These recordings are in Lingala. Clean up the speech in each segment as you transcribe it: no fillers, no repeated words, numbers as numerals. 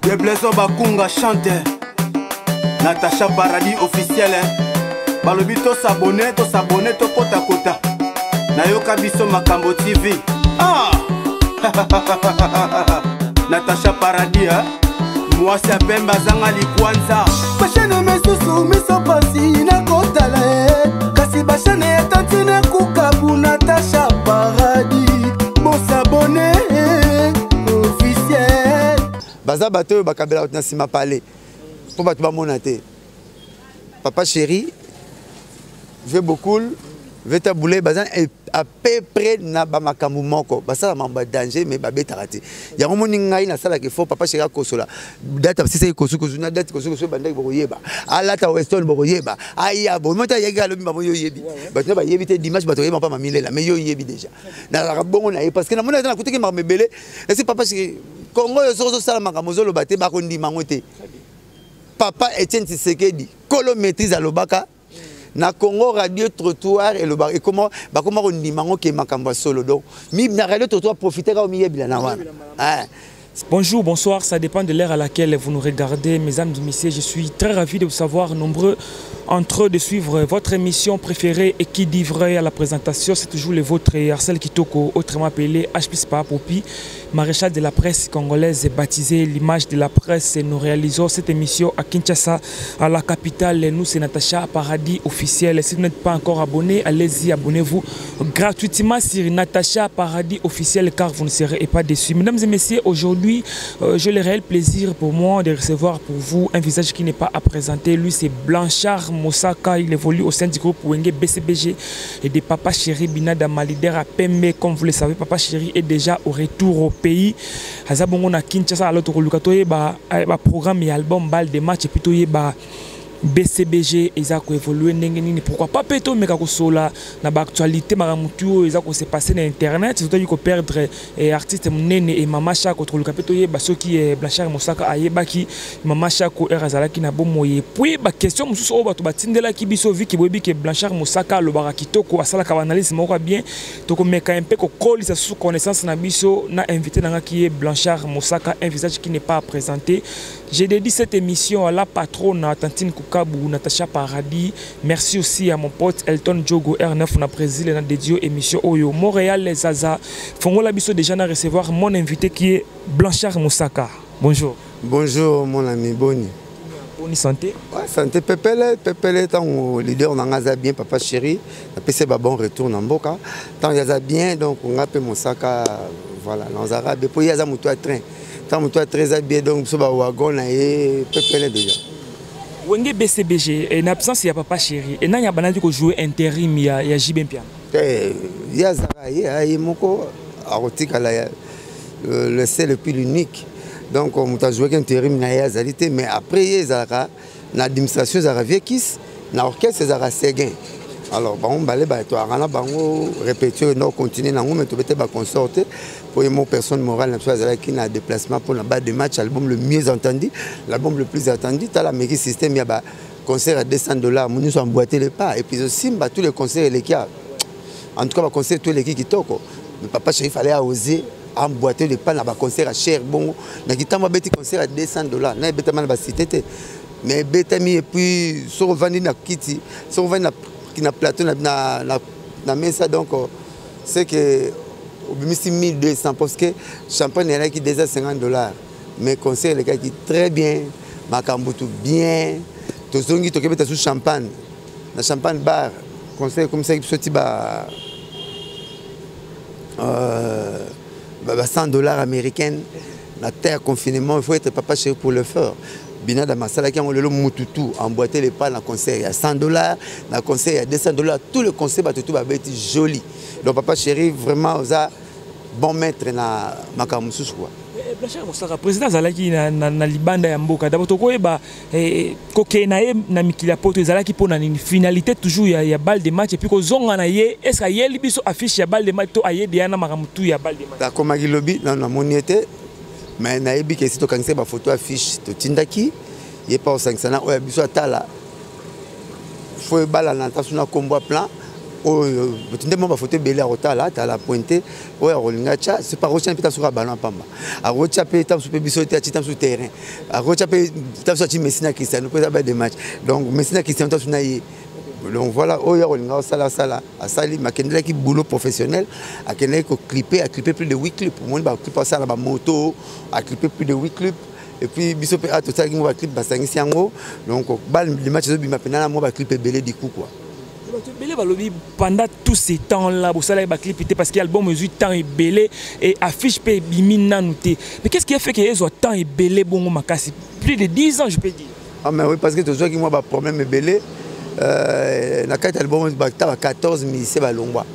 De Blaiso Bakunga chante Natacha Paradis officiel Balobi to s'abonner, to kota kota Nayoka biso Makambo TV Natacha Paradis Moi c'est Pemba Zanga Likwanza Bachane mesusu miso pasi na kotala Kasi bachane etantine kukabu Natacha Paradis Bon s'abonner officiel Baza bateau bakabela na sima palais pour battre ba monate Papa chéri veut beaucoup veut tabouler bazan à peu près na ba makambu moko basa mamba danger mais ba betarati ya ngomoni ngai na sala ke fo papa chéri kosola date si c'est kosu kosu na date kosu kosu bandaki bokoyeba ala ta western bokoyeba aya bo mota yega lobi ba yo yebi batna ba yebi te dimanche bato yeba pa mamilela mais yo yebi déjà na la bongo na parce que na mona na kuteke ma mebele et c'est papa chéri Congo yo sozo sala makambo zolo bate ba ko ndima ngote Papa Etienne Tshisekedi kolo maîtrise à l'obaka na Congo radio trottoir et le bar et comment ba comment on dit mango ke makambo solo donc mi na radio trottoir profiter ka o mi yebila na wana Bonjour, bonsoir, ça dépend de l'heure à laquelle vous nous regardez. Mesdames et messieurs, je suis très ravi de vous savoir nombreux entre eux de suivre votre émission préférée et qui dit vrai à la présentation. C'est toujours le vôtre, Arsène Kitoko, autrement appelé H+, Popi, maréchal de la presse congolaise baptisé l'image de la presse. Nous réalisons cette émission à Kinshasa, à la capitale. Nous, c'est Natacha Paradis officiel. Si vous n'êtes pas encore abonné, allez-y, abonnez-vous gratuitement sur Natacha Paradis officiel car vous ne serez pas déçus. Mesdames et messieurs, aujourd'hui, j'ai le réel plaisir pour moi de recevoir pour vous un visage qui n'est pas à présenter. Lui, c'est Blanchard Moussaka. Il évolue au sein du groupe Wenge BCBG et de Papa Chéri Binada Malidère à Pembe. Comme vous le savez, Papa Chéri est déjà au retour au pays. Azabongo na Kinshasa, alors que le programme et album Bal de match et plutôt BCBG ezako évoluer nengeni pourquoi pas peto mais kako sola na ba actualité maramutu ezako se passer na internet c'est toi qui perdre artiste munene et mama chako to luka peto yeba soki Blanchard Moussaka ayeba ki mama chako erazala ki na bomoye puis ba question mususu o bato batindela ki biso vi ki boyebi ke Blanchard Moussaka lo bara kitoko asala ka analyse moko bien to ko meka un peu ko kolisa sous connaissance na biso na invité na ki Blanchard Moussaka un visage qui n'est pas à présenter. J'ai dédié cette émission à la patronne Tantine Kukabu, Natacha Paradis. Merci aussi à mon pote Elton Djogo R9, on a présidé la dédiée émission Oyo. Montréal, les Zaza. Fongo Labiso déjà à recevoir mon invité qui est Blanchard Moussaka. Bonjour. Bonjour mon ami Boni. Bonne santé. Ouais, santé Pepele tant leader on a bien Papa Chéri. Après c'est bon retour dans Mboka. Tant il y a bien donc on a appelé Moussaka voilà dans Arabe pour il y a muto à train. Tant toi très bien donc ce wagon et Pepele déjà. Wenge BCBG en absence il y a Papa Chéri et n'a pas dit que jouer intérim il y a Jibem Pian. Il y a Zara il y a moko arotika le seul le plus unique donc on a joué intérim na ya zalité mais après il y a Zara na administration Zara Viekis na orchestre Zara Seguin. Alors bon balé ba to arana bango répéter non continuer na mais to bete ba consorter pour mon personne morale qui a déplacement pour la bas de match album le mieux entendu l'album le plus attendu tu as la mairie système il y a concert à $200 nous sommes emboîté les pas et puis aussi tous les concerts les cas en tout cas concert tous les qui toko mais Papa Chéri fallait oser emboîter les pas na ba concert à cher bon na qui tamba beti concert à $200 na beta mal ba cité mais betami et puis sur vandi na kiti sur vandi qui na plateau na mesa donc c'est que au 1200 parce que champagne est là qui déjà $50 mais concert les gars qui très bien makambo tout bien to zongi to kebeta sous champagne na champagne bar concert comme ça qui sorti ba $100 américains la terre confinement il faut être Papa Chéri pour le faire. Binada Masala qui a le mututu emboîté les pas dans le concert il y a $100 dans le concert il y a $200 tout le concert va tout va être joli donc Papa Chéri vraiment ça bon maître na makamusu quoi. Blanchard Moussaka président Zalaki na libanda ya mboka d'abord toko eba kokena na mikili poto Zalaki pour une finalité toujours ya balle de match et puis ko zonga na ye est-ce que ye libiso affiche ya balle de match to aye diana makamutu ya balle de match. D'accord magilobi non moniete mais nayebi ke sito kangise ba photo affiche to tindaki ye pas au 500 o biso atala faut bala na tasuna combo plan tu as photo belé à Rotala, tu as la pointée, c'est pas Rocha qui sur ballon pamba. À Rocha tu as sur bisoté, tu as sur terrain. À Rocha tu as sur Messina Christian, nous pouvons avoir des matchs. Donc Messina Christian tu as sur naïe. Donc voilà, sala à sali makendela qui boulot professionnel, à kenela qui clipper, à clipper plus de 8 clips. Moi ba clipper ça la moto, à clipper plus de 8 clips. Et puis biso pe a tout ça qui moi clip basangi siango. Donc les matchs de bima penana moi ba clipper belé du coup quoi. Pendant tous ces temps-là, vous savez, parce que l'album mesure temps et belé et affiche pe bimina nouté. Mais qu'est-ce qui a fait que les autres temps et belé bon makasi plus de 10 ans je peux dire. Ah mais oui parce que tout ça qui moi ba problème belé na 4 albums ba 14 musiciens balongwa.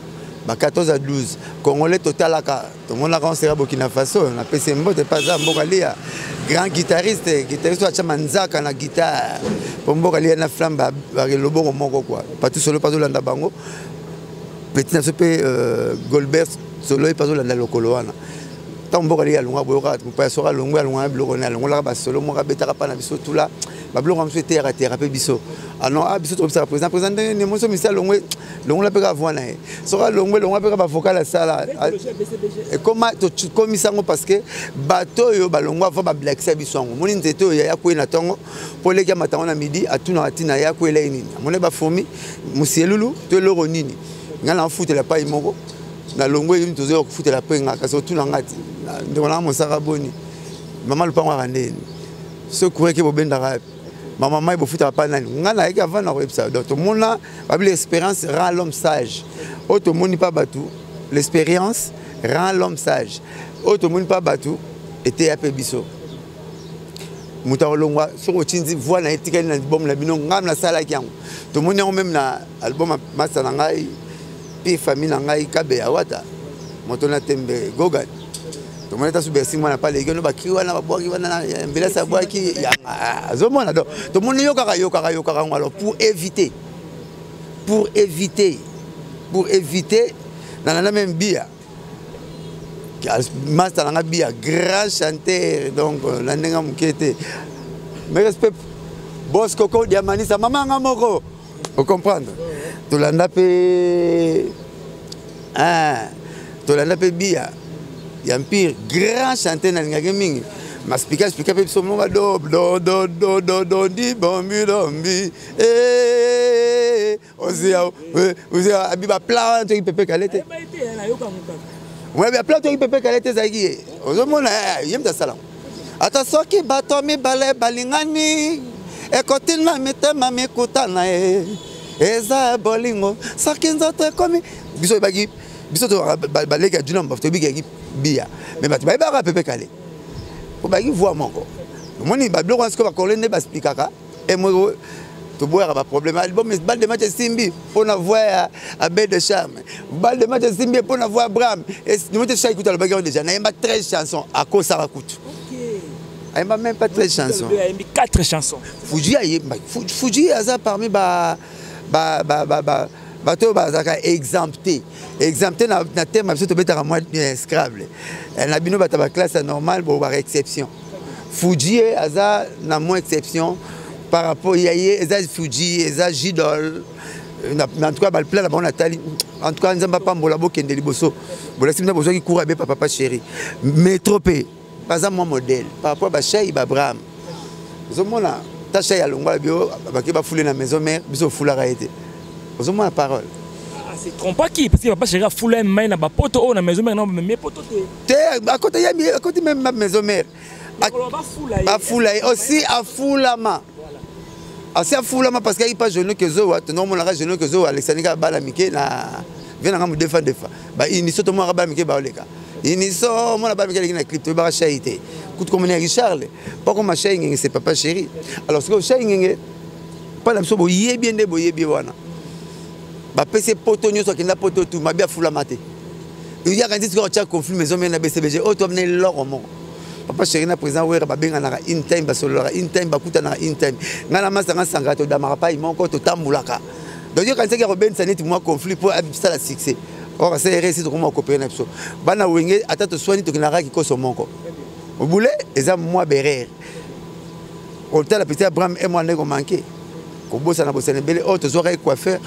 Ba 14 à 12. Congolais total là tout le monde a rencontré Burkina Faso, on a passé mbote pas ça Mbokalia. Grand guitariste wa Chamanzaka na guitare. Pour Mbokalia na flamme ba lobo moko quoi. Pas tout solo pas Zolanda bango. Petit na sope Goldberg solo pas Zolanda lokolo wana. Tant Mbokalia longa boyoka pas sora longa longa bloko na longa ba solo mo betaka pa na biso tout là. Ba bloko am souhaiter à thérapie biso. Ah non ah biso trop ça président ne mo so misa longa longa pe ka voana. Sora longa pe ka vocal ça et comment tu comme ça parce que bateau yo balongwa va ba black biso ngo. Moni nzeto ya ko na tongo pour les gars matin na midi à tout na tina ya ko ele nini. Moni ba fomi musielulu to loro nini. Ngala foot la pa imoko. Na longo yim tozo ko foot la pa ngaka so tout na ngati. Ndona mo saka boni. Maman le pa ngwa ndeni. Ce courir que bobenda rap. Maman mai bo foot pa nani. Ngala eka va na website. Donc tout monde là, l'expérience rend l'homme sage. Auto monde pas batou. L'expérience rend l'homme sage. Auto monde pas batou était à Pébiso. Moutarolongwa sur Otindi voix na etikali na album la bino ngam na sala kyango. Tout monde est même na album Massa na ngai pi famille na ngai kabe awata. Motona tembe gogan. Tout monde est sur Bercy moi na pas les gars no ba kiwa na ba boaki wana mbela sa boaki azomona donc tout monde yoka alors pour éviter dans la même bia Master Nanga Bia, grand chanteur, donc la nenga mukete. Mais respect, boss Coco Diamani, sa maman Ngamoko. Vous comprenez? Tu l'as nappé. Tu l'as nappé Bia. Il y a un pire, grand chanteur dans le gaming. Ma expliqué son nom à do, di, bombi. Vous avez Abiba plein de pépé calete. Ouais, mais plein de pépé calete zagi. Ozomona, yem da salam. Ata soki bato mi bale balingani. Ekoti na mitema mikutana eza bolingo. Soki nzoto komi. Biso bagi, biso to balega junam bafto bigi bia. Mais bati ba pépé calete. Pour bagi voir monko. Moni ba bloko nsko ba kolende ba spikaka. Et moi to boire pas problème album mais balle de match Simbi pour voir à baie de charme balle de match Simbi pour voir Bram et nous mettons ça écoute le bagarre déjà n'a pas 13 chansons à cause ça coûte OK il m'a même pas 13 chansons il a mis 4 chansons Fuji ça parmi bateau bazaka exempté na thème absolument betara moi Scrabble na bino bataba classe normale pour par exception Fuji ça na moins exception par rapport à Eza Fuji, Eza Gidol, en tout cas, le plan là-bas, Nathalie, en tout cas, nous n'avons pas de Kende Liboso. Vous savez, nous qui court avec papa chéri. Mais trop peu, par exemple, mon modèle, par rapport à Chaï Babram. Vous savez, là, ta Chaï à Longwa, qui va fouler dans la maison mère, il va fouler la réalité. Vous savez, la parole. C'est trompe qui parce que papa chéri a foulé main dans la poto dans la maison mère, non, mais poto. À côté même ma maison mère. À foulaï aussi à foulama. Assez à foulama parce qu'il n'y a pas jeune que zo, non mon arrêt jeune que zo, Alexandre Balamike na vient à me défendre. Bah il n'y soit moi Balamike baoleka. Il n'y soit moi Balamike qui na clip de barachaïté. Coûte comme Richard, pas comme ma chérie, c'est papa chéri. Alors ce que chéri pas la chose boyer bien déboyer bien wana. Bah PC potonio soit qui n'a poto tout, ma bien foulamate. Il y a quand dit que tu as conflit maison mais na BCBG, oh tu as mené l'or au monde. Papa chéri na présent ouais ba benga na in time ba solora in time ba kuta na in time ngana masanga sanga to damara pa imoko to tambulaka donc quand c'est que Robin sanit moi conflit pour ça la succès or c'est réussi to comment copier na biso bana wenge ata to soigner to kinara ki ko so monko au boulet eza moi berer au tel petit Abraham et moi nego manqué ko bossa na bossa belé oh to zo quoi faire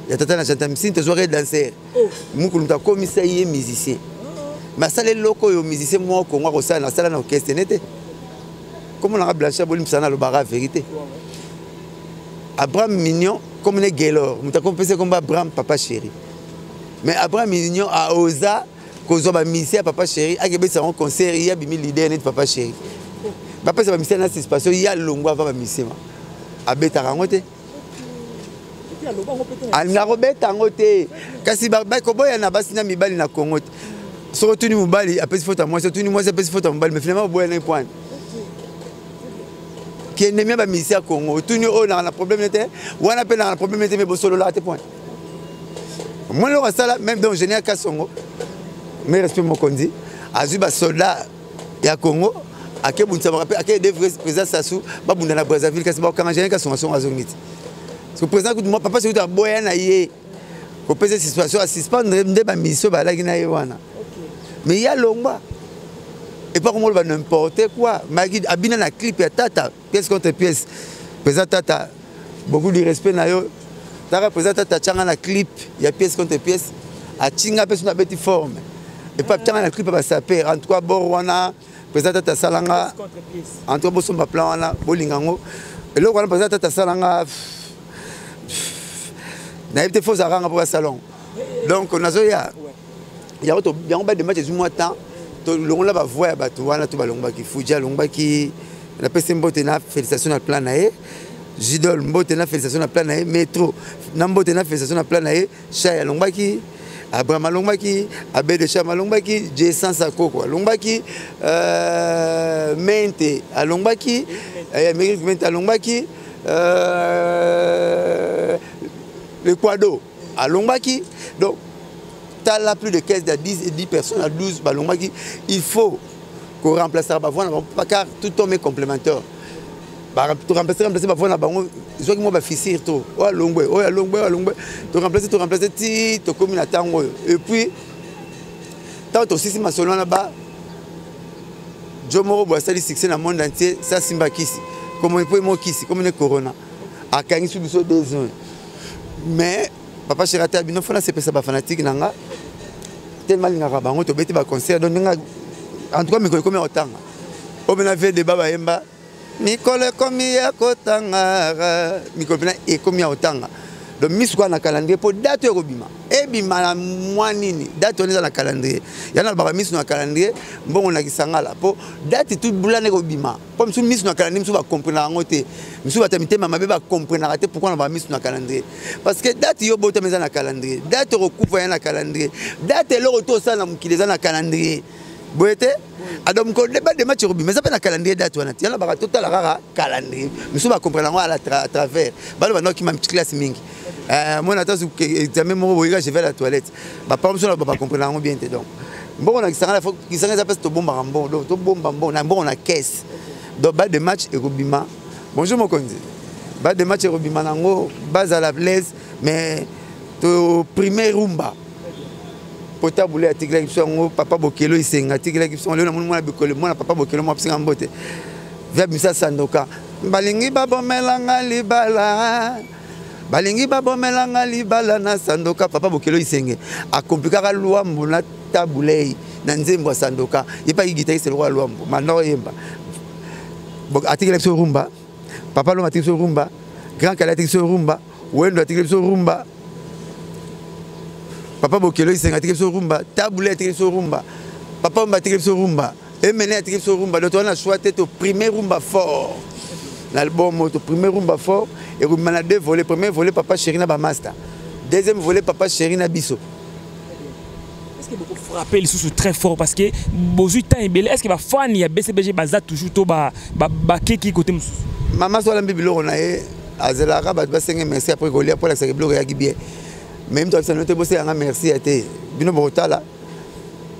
ya tata na chanta misini tozwaka danser mukulu mutu akomisa ye musicien mais asala eloko oyo musicien moko ngo akosala asala na orchestre nete comme onanga Blanchard bolimbisana alobaka vérité Abraham Mignon comme ne Gaylor mutu akompesa komba Abraham papa chéri mais Abraham Mignon a osa kozwa bamisien ya papa chéri akebetisa ngo concert ya bimi leader neti papa chéri bapesa bamisien na participation ya longwa ava bamisien abetaka yango te alinga kobeta yango te kasi koboya na basi na mibali na Congo te soki otuni mobali apesi fota mwasi otuni mwasi apesi fota mobali mais finalement oboya na epwani kende mia bamisien ya Congo otuni oyo naka na problème te wana mpe naka na problème te me bosololaka te point mwana loko asala même donc général Kasongo mais respect mokonzi azwi basoldat ya Congo akebundisa bakape akede président Sassou babunda na Brazzaville kasi bakanga général Kasongo songo azongi te parce que président kutu papa c'est kutu boya na ye ko pesa situation à suspendre nde ba mission ba laki na ye wana mais ya longba et pas comme on n'importe quoi magi abina na clip ya tata pièce contre pièce président tata beaucoup de respect na yo tata président tata changa na clip ya pièce contre pièce a chinga personne na beti forme et pas changa na clip ba saper en tout cas bor wana président tata salanga en tout cas bosomba plan wana bolingango et là wana président tata salanga n'a été faux à rang pour le salon donc on a zoya il y a autre bien on va des matchs du mois temps to longo la ba voya ba to wana to ba longo ba ki fuja longo ba ki la pese mbote na félicitations na plan na e Jidol mbote na félicitations na plan na e métro na mbote na félicitations na plan na e Chaya longo ba ki Abraham longo ba ki Abel de Chama longo ba ki J100 Sako quoi longo ba ki Mente a longo ba ki Amérique Mente a longo ba ki le quado à Lombaki. Donc, tu as là plus de 15 à 10 et 10 personnes à 12 à Lombaki. Il faut qu'on remplace la bavoine, car tout tombe complémentaire. Tu remplaces la bavoine, je vois que moi, je vais fissir tout. Oh, Longbe, oh, Longbe, oh, Longbe. Tu remplaces, tu communes à Tango. Et puis, tant aussi, si ma solo là-bas, Joe Moro Boissali succès dans le monde entier, ça Simba Kissi. Comme on peut moi Kissi, comme on est Corona. À Kangi sous le 2 ans. Mais papa chéri ata bino fona c'est pas fanatique nanga tellement ngaka bango to beti ba concert donc en tout cas mikolo comme otanga o bena fait débat ba yemba mikolo comme ya kotanga mikolo bena e comme ya otanga donc misu kwa na calendrier pour date yo bima e bima na mwanini date on est dans la calendrier yana ba misu na calendrier mbongo na kisangala po date tout bulane ko bima comme misu misu na calendrier misu ba comprendre ngote misu ba tamite mama be ba comprendre raté pourquoi on va misu na calendrier parce que date yo bota meza na calendrier date recouvre na calendrier date le retour ça na mukileza na calendrier boete adam ko débat de match robi mais ça na calendrier date wana yana ba total rara calendrier misu ba comprendre ngo à travers balo ba qui m'a petite classe mingi moi attends que examen moi je vais à la toilette ba pas besoin ba comprendre bien donc bon on a ça faut qui ça passe to bomba bon donc to bomba bon on a caisse donc bas de match et robima bonjour mon konzi bas de match et robima nango base à la blaise mais to premier rumba pota boule article qui sont papa bokelo isenga article qui sont le na bokelo moi papa bokelo moi psinga mbote vers misa sandoka balingi babomelanga libala balingi babomelanga libala na sandoka papa bokelo isenge akomplikaka lwambo na tabulei na nzembo ya sandoka yepa guitariste le roi lwambo mano yemba article sur rumba papa lo article sur rumba grand article sur rumba wendo article sur rumba papa bokelo isenga article sur rumba tabulei article sur rumba papa mba article sur rumba et mener article sur rumba donc on a choisi au premier rumba fort l'album au premier rumba fort et on a deux volets premier volet papa chéri na ba master deuxième volet papa chéri na biso. Est-ce que beaucoup frapper les sous très fort parce que bozu temps belé est-ce que ba fan ya BCBG baza toujours to ba keki côté musu maman so la bibilo na e azelaka ba senga merci après golia pour la série blog ya bien même toi ça note bosser nga merci ate bino botala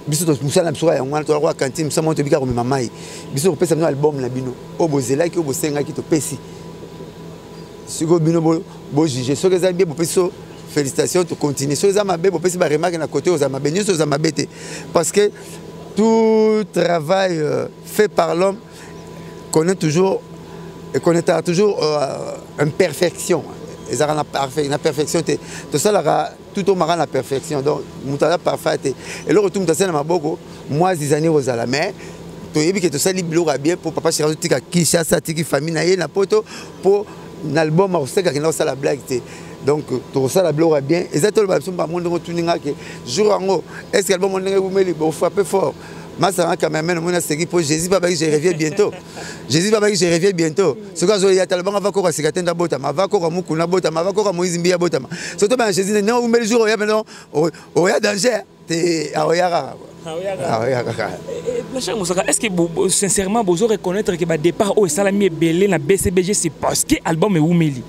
biso to musala biso ya ngwana to kwa cantine musa monte bika ko mamai biso ko pesa no album na bino o bozela ki o bosenga ki to pesi siko bino bo juger so que ça bien bo peso félicitations to continuer so ça mabe bo pesi ba remarque na côté aux amabe nyonso za mabete parce que tout travail fait par l'homme connaît toujours et connaîtra toujours imperfection ezaka na perfection te tosalaka tout au mara na perfection donc moto aza parfait te eloko tu moto asali na maboko moi zizani kozala mais toyebi ke tosali biloko ya bien mpo papa chéri azotika Kinshasa atiki famille na ye na poto mpo na album akoseka akenda kosala blague te donc tokosala biloko ya bien eza toloba biso bango ndenge otuninga ke jour yango est ce que album ndenge ebumeli bofrappe fort Massa cameraman on a segui pour Jésus papa je reviens bientôt. Jésus papa je reviens bientôt. Ce que je talban va ko sikatenda da bota ma va ko mukuna bota ma va ko Moïse mbia bota ma. Surtout ben Jésus non vous le jour maintenant o ya danger te aoyara. Est-ce que sincèrement vous reconnaître que ba départ au salami belé na BCBG c'est parce que album est oumeli.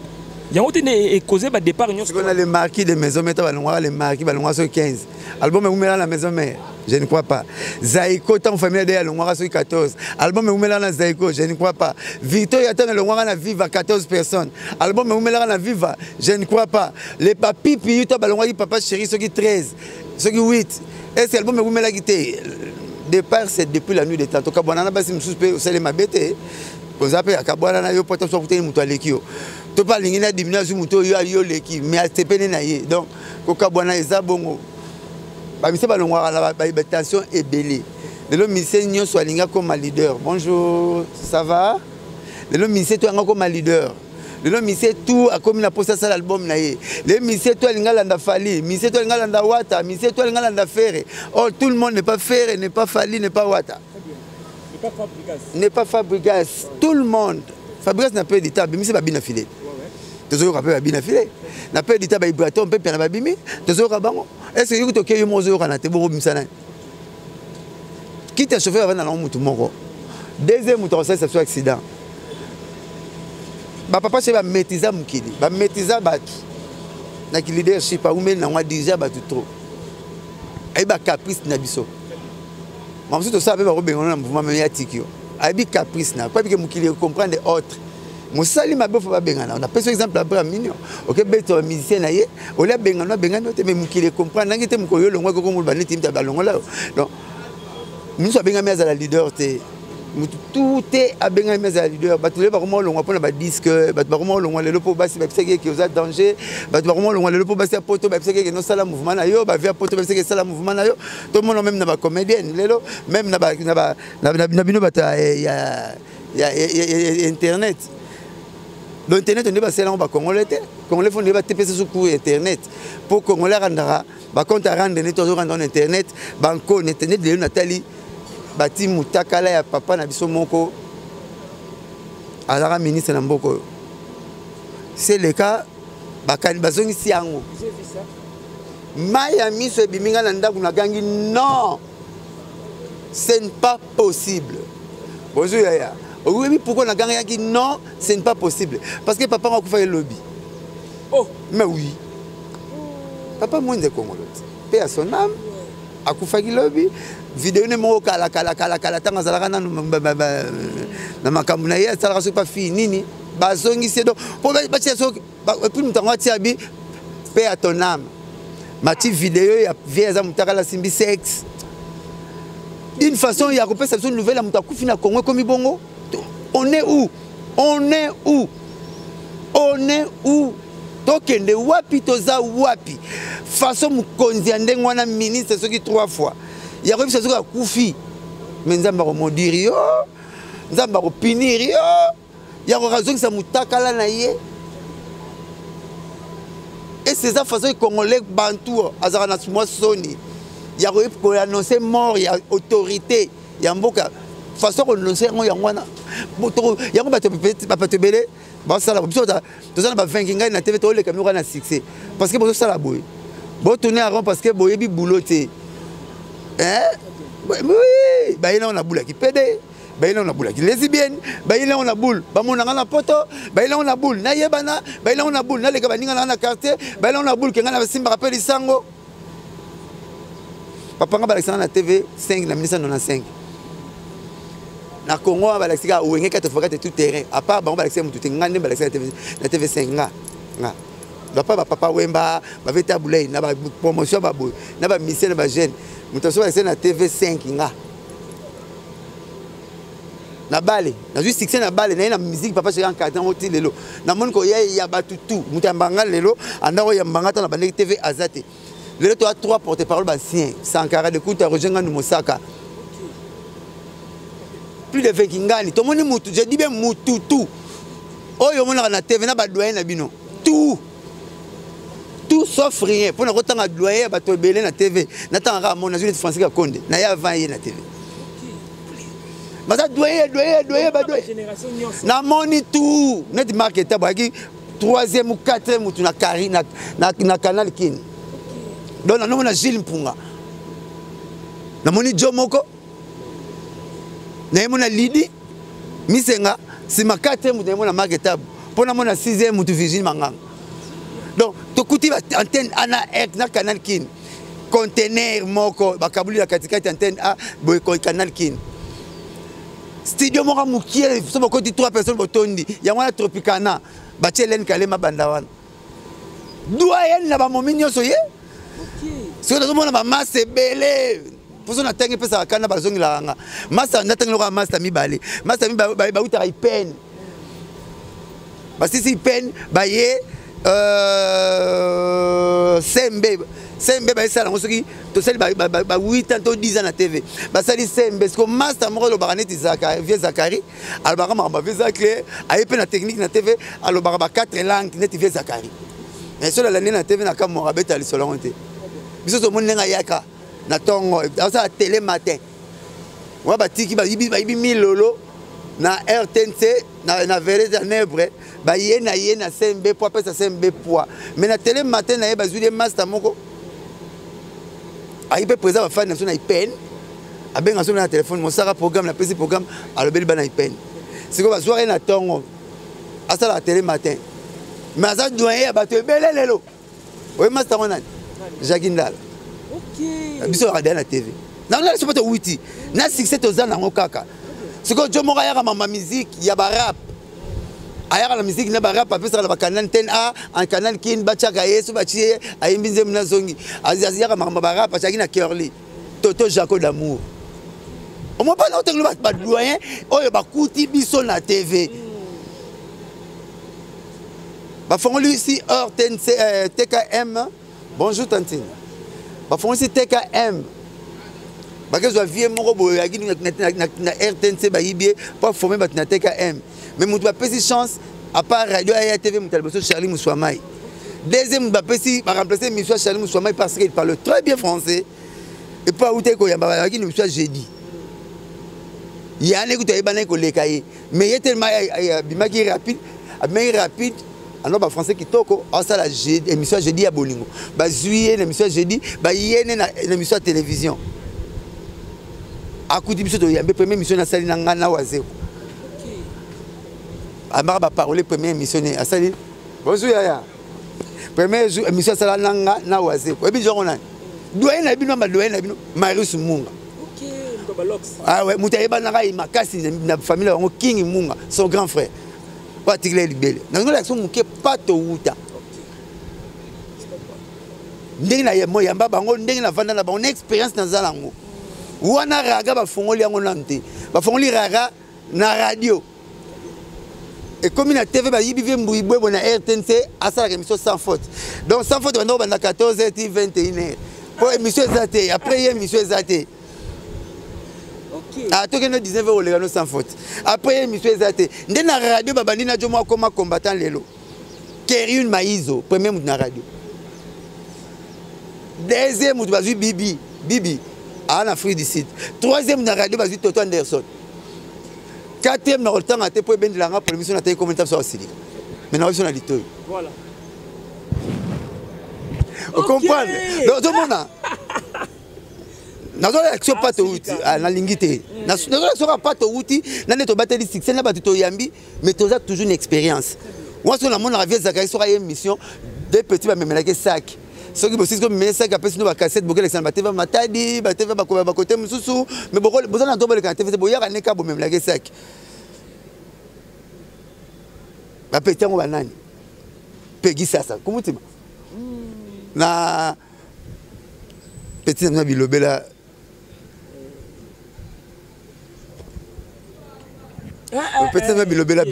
Il y a un causé par départ. On a le marquis de maison, le marquis, 15. Album est oumeli dans la maison mère. Je ne crois pas. Zaïko, tant famille de Longwara sur 14. Album est oumeli dans Zaïko, je ne crois pas. Victor Yatan et Longwara na viva 14 personnes. Album est oumeli dans viva, je ne crois pas. Les papis, puis Yuta Balongwari, papa chéri, ceux qui 13, ceux qui 8. Est-ce que l'album est oumeli qui départ, c'est depuis la nuit des temps. Donc, Kabouana, c'est une suspect, c'est ma bête. Vous avez Kabouana, il y a pas de temps pour te montrer tu parles de diminution de l'équipe, mais c'est pas naïe. Donc, Kokabouana est bon. L'habitation est belle. Le ministère soit comme leader. Bonjour, ça va? Le ministère est comme leader. Le ministère tout a comme la poste à l'album. Le ministère tout a fallu. Le ministère tout a wata. Le ministère tout a ferré. Oh, tout le monde n'est pas ferré, n'est pas fallu, n'est pas wata. N'est pas Fabrigas. Tout le monde. Fabrigas n'a pas d'état, mais c'est pas bien affilé. Toujours rappelé bien affilé. N'a pas d'état, il peut attendre, peut pas bien. Toujours rappelé. Est-ce que vous avez un mozo à la table pour Missana? Qui t'a chauffé avant d'aller au Moutoumoro? Deuxième moto, ça c'est un accident. Papa, c'est un métisa Moukili. Un métisa battu. N'a qu'il leadership, pas ou même n'a déjà battu trop. Et bah caprice n'abisso. Mais ensuite, ça avait un mouvement médiatique. Abi caprice na pas que Moukili comprendre des autres. Mosali ma beau bengana on a pris exemple après mignon OK beto musicien na ye o la bengana mais Moukili comprendre ngite mkoyo longwa ko mo baneti mta balongo là donc nous so bengana mais à la leader te tout est à bengana mais à la leader ba tule ba ko mo longwa pona ba disque ba ba ko mo longwa le lopo ba si ba pseke ki oza danger ba ba ko mo longwa le lopo ba si poto ba pseke no sala mouvement na yo ba via poto ba pseke sala mouvement na yo tout le monde même na ba comédienne lelo même na ba bino bata ya internet. L'internet, on est passé là, on va congolais. Congolais font des TPC sur cours internet. Pour congolais randara, bah quand on rendre toujours rendre internet, banco internet de Nathalie, bati mutakala ya papa na biso moko. Alara ministre na mboko. C'est le cas, bah quand bazongi siango. Miami se biminga na ndaku na gangi non. Ce n'est pas possible. Bonjour yaya. Oui, pourquoi on a gagné qui non, ce n'est pas possible. Parce que papa a fait le lobby. Oh, mais oui. Papa moins de Congolais. Paix à son âme. A fait le lobby. Vidéo ne m'a kala tanga zalaka na makamuna ya zalaka so pas fini nini. Bazongi c'est donc pour ba tia so puis mutango tia bi paix à ton âme. Ma petite vidéo ya vieille mutaka la simbi sexe. D'une façon il y a repère cette nouvelle à mutakufi na Congo comme ibongo. On est où? On est où? On est où? Tokende wapi toza wapi? Façon mukonzi andengwana ministre ce qui 3 fois. Il y a revu ce qui a koufi. Mais nzamba romodiri yo, nzamba ropiniri yo. Il y a raison que ça mutakala na ye. Et c'est ça façon congolais bantou azara na suma soni. Il y a revu pour annoncer mort, il y a autorité, il y a mboka façon qu'on annoncer ngwana. Il y a un peu de bah ça la option tous on va vaincre na TV to le caméra na succès parce que ça la boy bon tourner avant parce que boy bi bouloté hein oui bah il on a boule qui pédé bah il on a boule qui lesbienne bah il on a boule bah mon na poto bah il on a boule na yebana bah il on a boule na le kabaninga na quartier bah il on a boule que na simba rappel sango papa nga ba na TV 5 na 1995 na Congo ba laxika ouenge 4 fois tout terrain à part ba laxika mutu ngande ba laxika na TV5 nga papa wemba ba veta boulay na ba promotion ba boy na ba mission ba jeune mutu so laxika na TV5 nga na bale nazwi succès na bale na musique papa chéri encadré oti lelo namoni ko ya batu tout mutu yambanga lelo andako yambanga ta na bandeki TV azate lelo to a 3 porte-parole basien Sankara de Kuta rejoindre nous Mosaka plus de 20 kingani to moni mutu je dis bien mutu tout oyo mona na TV na ba doyen na bino tout sauf rien pour na kotanga doyen ba to belé na TV na tanga mona nazwi Francis Kakonde na ya 20 na TV. Mais ça doit na moni tout net marketeur baki 3e ou 4e ou na Kari na canal kin donc na mona Gilles Mpunga na moni Jomoko na mona Lidi Misenga c'est ma 4e ou na mona marketeur pour na mona 6e ou Virginie Manganga donc to kuti antenne ana na canal kin conteneur moko bakabuli la katikati antenne a boy canal kin studio moko mukie so bako di 3 personnes botondi yango na Tropicana bachelen kalema bandawana doyen na ba mominyo so ye so na mona ba masse belé pour na tangi pesa kana bazongi la nga massa na tangi lo massa mibale ba utara ipen basisi ipen ba ye Sembe ba sala ngosoki to sali ba 8 ans to 10 ans na TV ba sali sembe parce que master moko lo baraneti Zakari vieux Zakari albara ma vieux Zakari ayepe na technique na TV alo ba 4 langues net vieux Zakari et sur la na TV na kamora beta li solo honte biso to monenga yaka na tongo ça télé matin wa ba tiki ba yibi 1000 lolo na RTNC na verre de nebre ba yena sembe po pesa sembe poa mais na télé matin na ba zuli master moko il peut présenter fan na ipen abenga so na téléphone mon sara programme na PC programme alobeli bana ipen c'est quoi soirée na tongo asa la télé matin mais ça doyen bato belé lelo oui master on Jagindal OK biso radio na TV na on c'est pas witi na succès to za na ngokaka c'est quoi Jomo ya mama musique ya ba rap aya la musique na ba rap apesa la canal antenne A en canal kin bachaka yesu bachie ayimbinze mna zongi azia ka mama ba rap achaki na Curly Toto Jaco d'amour on m'a pas na otenglo ba doyen oyo ba kuti biso na TV ba fongoli ici hors TKM bonjour tantine ba fongoli ici TKM ba kezo vie moko boyo yaki na RTNC ba yibie pas former ba na TKM mais mutu ba pesi chance à part radio et TV mutu ba Charlie Moussoamai deuxième ba pesi ba remplacer monsieur Charlie Moussoamai parce qu'il parle très bien français et pas outé ko yamba yaki ni monsieur jeudi yana ko to yeba na ko lekaye mais il est tellement bimaki rapide alors ba français qui toko ça la émission jeudi à Bolingo ba juillet l'émission jeudi ba yene na émission télévision akuti biso to yambe première émission na sali na ngana wazeko amara ba parler première émission na sali bonjour yaya première émission sala na wazeko ebi jongo na doyen na bino ma doyen na bino Marius Munga OK Mbabalox ah ouais mutayeba na ngai makasi na famille wango King Munga son grand frère pas tigler libele na ngona action muke pato uta ndenge na yemo yamba bango ndenge na vanda na bango expérience na zalango wana raga ba fongoli yango nante ba fongoli raga na radio et comme na TV ba yibi vie mbouibwe na RTNC asala émission sans faute donc sans faute bando banda 14h 21h pour émission zaté après émission zaté OK ah to keno 19h o legano sans faute après émission zaté ndé na radio ba bandi na jomo akoma combattant lelo Keriun Maizo premier mut na radio deuxième mut bazu Bibi en Afrique du Sud. Troisième na radio bazi Toto Anderson. Quatrième na temps à te pour ben de la pour l'émission na te commentaire sur Sidi. Mais na émission na lito. Voilà. Vous comprenez? Donc tout le monde na zo action pas to outi na lingité. Na zo action pas to outi na ne to bateli succès na ba to yambi mais to za toujours une expérience. Moi sur la mon revient Zakari sur une émission des petits ba memelake sac. Ce qui est comme ça qui a passé nos cassettes beaucoup l'exemple bateva matadi bateva ba côté mususu mais beaucoup besoin d'entendre le canté c'est boya kaneka bo même la sac ba petit ngo banani pegi sasa kumutima na petit na bilobela Peut-être bilobela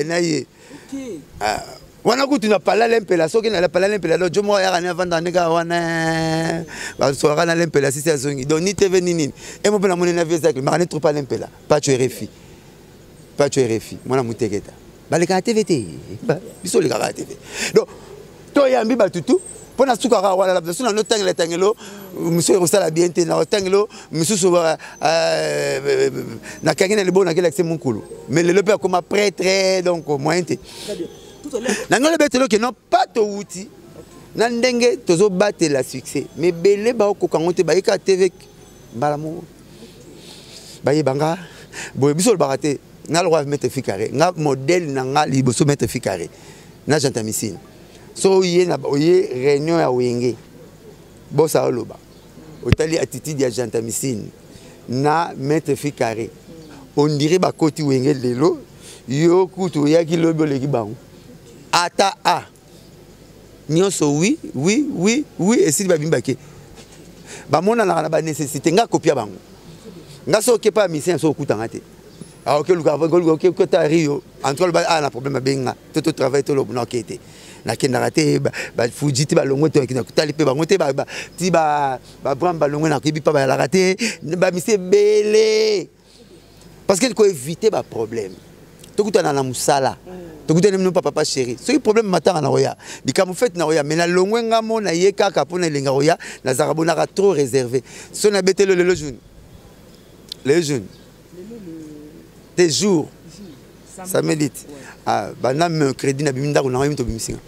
naye. Wana kutu na pala lempela soki na pala lempela lo jomo ya kana vanda ndeka wana ba so kana lempela sisi azongi donc ni TV ni nini et mo pena mona na visa que marane trop pas lempela pas tu RFI mona muteketa baleka TVT biso le kaka TV donc to yambi batutu pona suka ka wala la biso na no tangela tangelo monsieur osala bien te na tangelo monsieur so na kangena le bon na kela c'est mon kulu mais le père comme prêtre donc moyen te nangolo betelo que non pas to outil nandenge tozo battre la succès mais belé ba ko kangote ba ika TV balamo ba yebanga boye biso baraté na loi mettre ficaré na modèle na nga liboso mettre ficaré na jantamisine so yé na oyé réunion ya wenge bosa oloba otali attitude ya jantamisine na mettre ficaré on dirait ba koti wenge lelo yo kutu ya ki lobo leki bango ata a nyonso oui et si ba bimbake ba mona na ba nécessité nga copia bango nga so ke pa mission so kutanga te a ok luka ok ko ta rio entre ba na problème benga tout travail to lo na kete na kenda raté ba fujiti ba longo to kina kutali pe bango te ba ti ba bramba longo na kibi pa ba la raté ba mission belé parce que ko éviter ba problème to kutana na musala tokuta nem no papa chéri ce problème matanga na roya bikamu fait na roya mais na longwe ngamo na yeka ka pona lenga roya na zarabona ka trop réservé so na betelo le jeune des jours ça médite ah bana mercredi na biminda ko na yimto bimisinga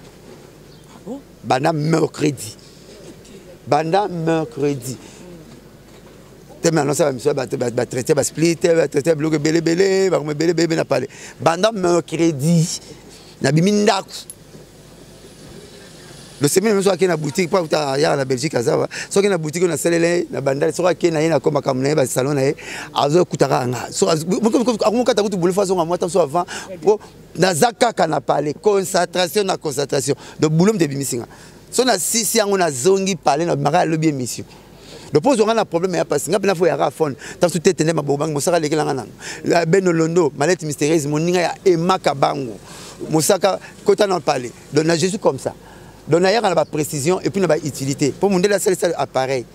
bana mercredi tellement annonce ba monsieur ba traiter ba split ba traiter bloc belé ba comme belé na parler banda mercredi na biminda le semaine même so akena boutique pas uta ya na Belgique azaba so akena boutique na selele na banda so akena na koma kamna ba salon na azo kutaka nga so akumukata kutu bulufa so ngamo so avant po na zakaka na parler concentration donc boulom de bimisinga so na sisi yango na zongi parler na mara lobby émission le pose on a un problème ya parce ngapena fo ya rafone tant tout tete ma bobang mosaka lekelanga nanga la benolondo malette mystérieuse moninga ya emaka bango mosaka kota na parler donc na Jésus comme ça donc na yaka na ba précision et puis na ba utilité pour monde la seule appareil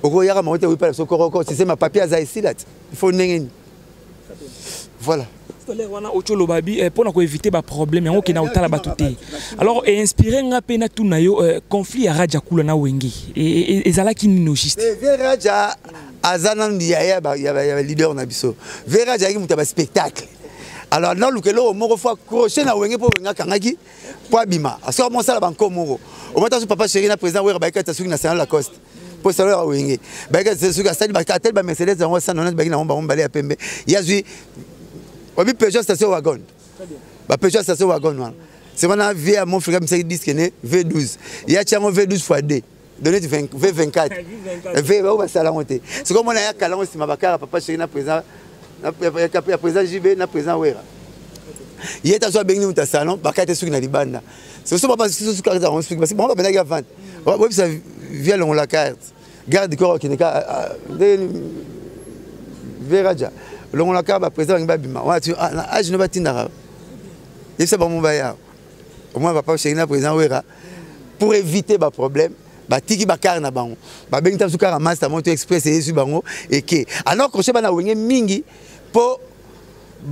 oko yaka ma hote oui pas sokoro c'est ma papier za ici là il faut nengeni voilà wana ocholo babi pour na éviter ba problème yango ke na otala batuté alors inspiré nga pe na tuna yo conflit ya raja kula na wengi ezala ki nino juste raja azana ndiya ya leader na biso raja ki mutaba spectacle alors non lukelo moko fois crochet na wenge po wenga kangaki po bima aso mo sala banko moko o mata su papa chéri na président wera ba ka tasuki na Saint Lacoste pour savoir wenge ba ka tasuki stade ba ka tel ba Mercedes en 190 ba na bomba balé à pembe yazui obi Peugeot station wagon ba Peugeot station wagon c'est on a vu à mon frère me dit que V12 il y a tiens V12 x D donné V24 V ba sala monter c'est comme on a kala on si mabakara papa chéri na président na président JB na président Wera il est à soi bengi muta salon ba ka te suki na libanda c'est ça papa suki ka on explique parce que bon ba na vente ouais ça via la carte garde corps qui n'est ka Veraja longo la carte président ba bima wa tu age no batinda et ça ba mon baya au moins papa chéri na président Wera pour éviter ba problème ba tiki ba car na bango ba bengi ta suka master moto express et su bango et que alors que ba na wenge mingi po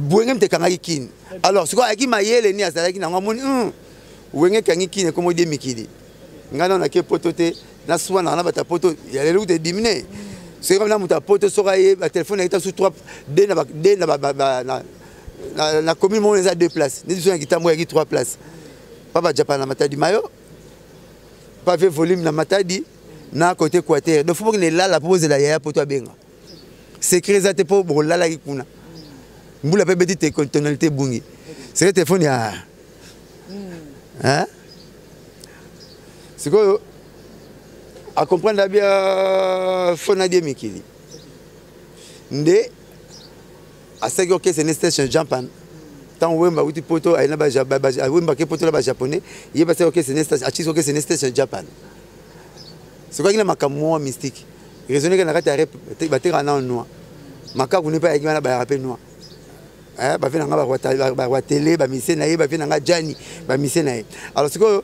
wenge mte kangaki kin alors ce quoi aki mayele ni azalaki na ngomoni wenge kangi kin comme de mikidi ngana na ke potote na swa na bata poto ya lelo te diminuer c'est comme là muta poto soraye ba téléphone est sur 3 D na commune mon les a 2 places ni sont qui tambo qui 3 places papa Japan na matadi mayo pas fait volume na matadi na côté quater donc faut que les là la pose la ya poto benga c'est créé te pour bola la kuna mbula pe petite tonalité bungi c'est téléphone ya hein c'est quoi à comprendre bien fona die mikili nde asaki ok c'est une station Japan tant wemba uti poto aina ba wemba ke poto la ba japonais yeba c'est ok c'est une station achis ok c'est une station Japan c'est quoi qui na makamwa mystique raisonner que na kata rep ba tera na noir maka ku ne pas ekima na ba rappel noir bafe na nga ba télé ba mise na ye bafe na nga Jani ba mise na ye. Alors c'est que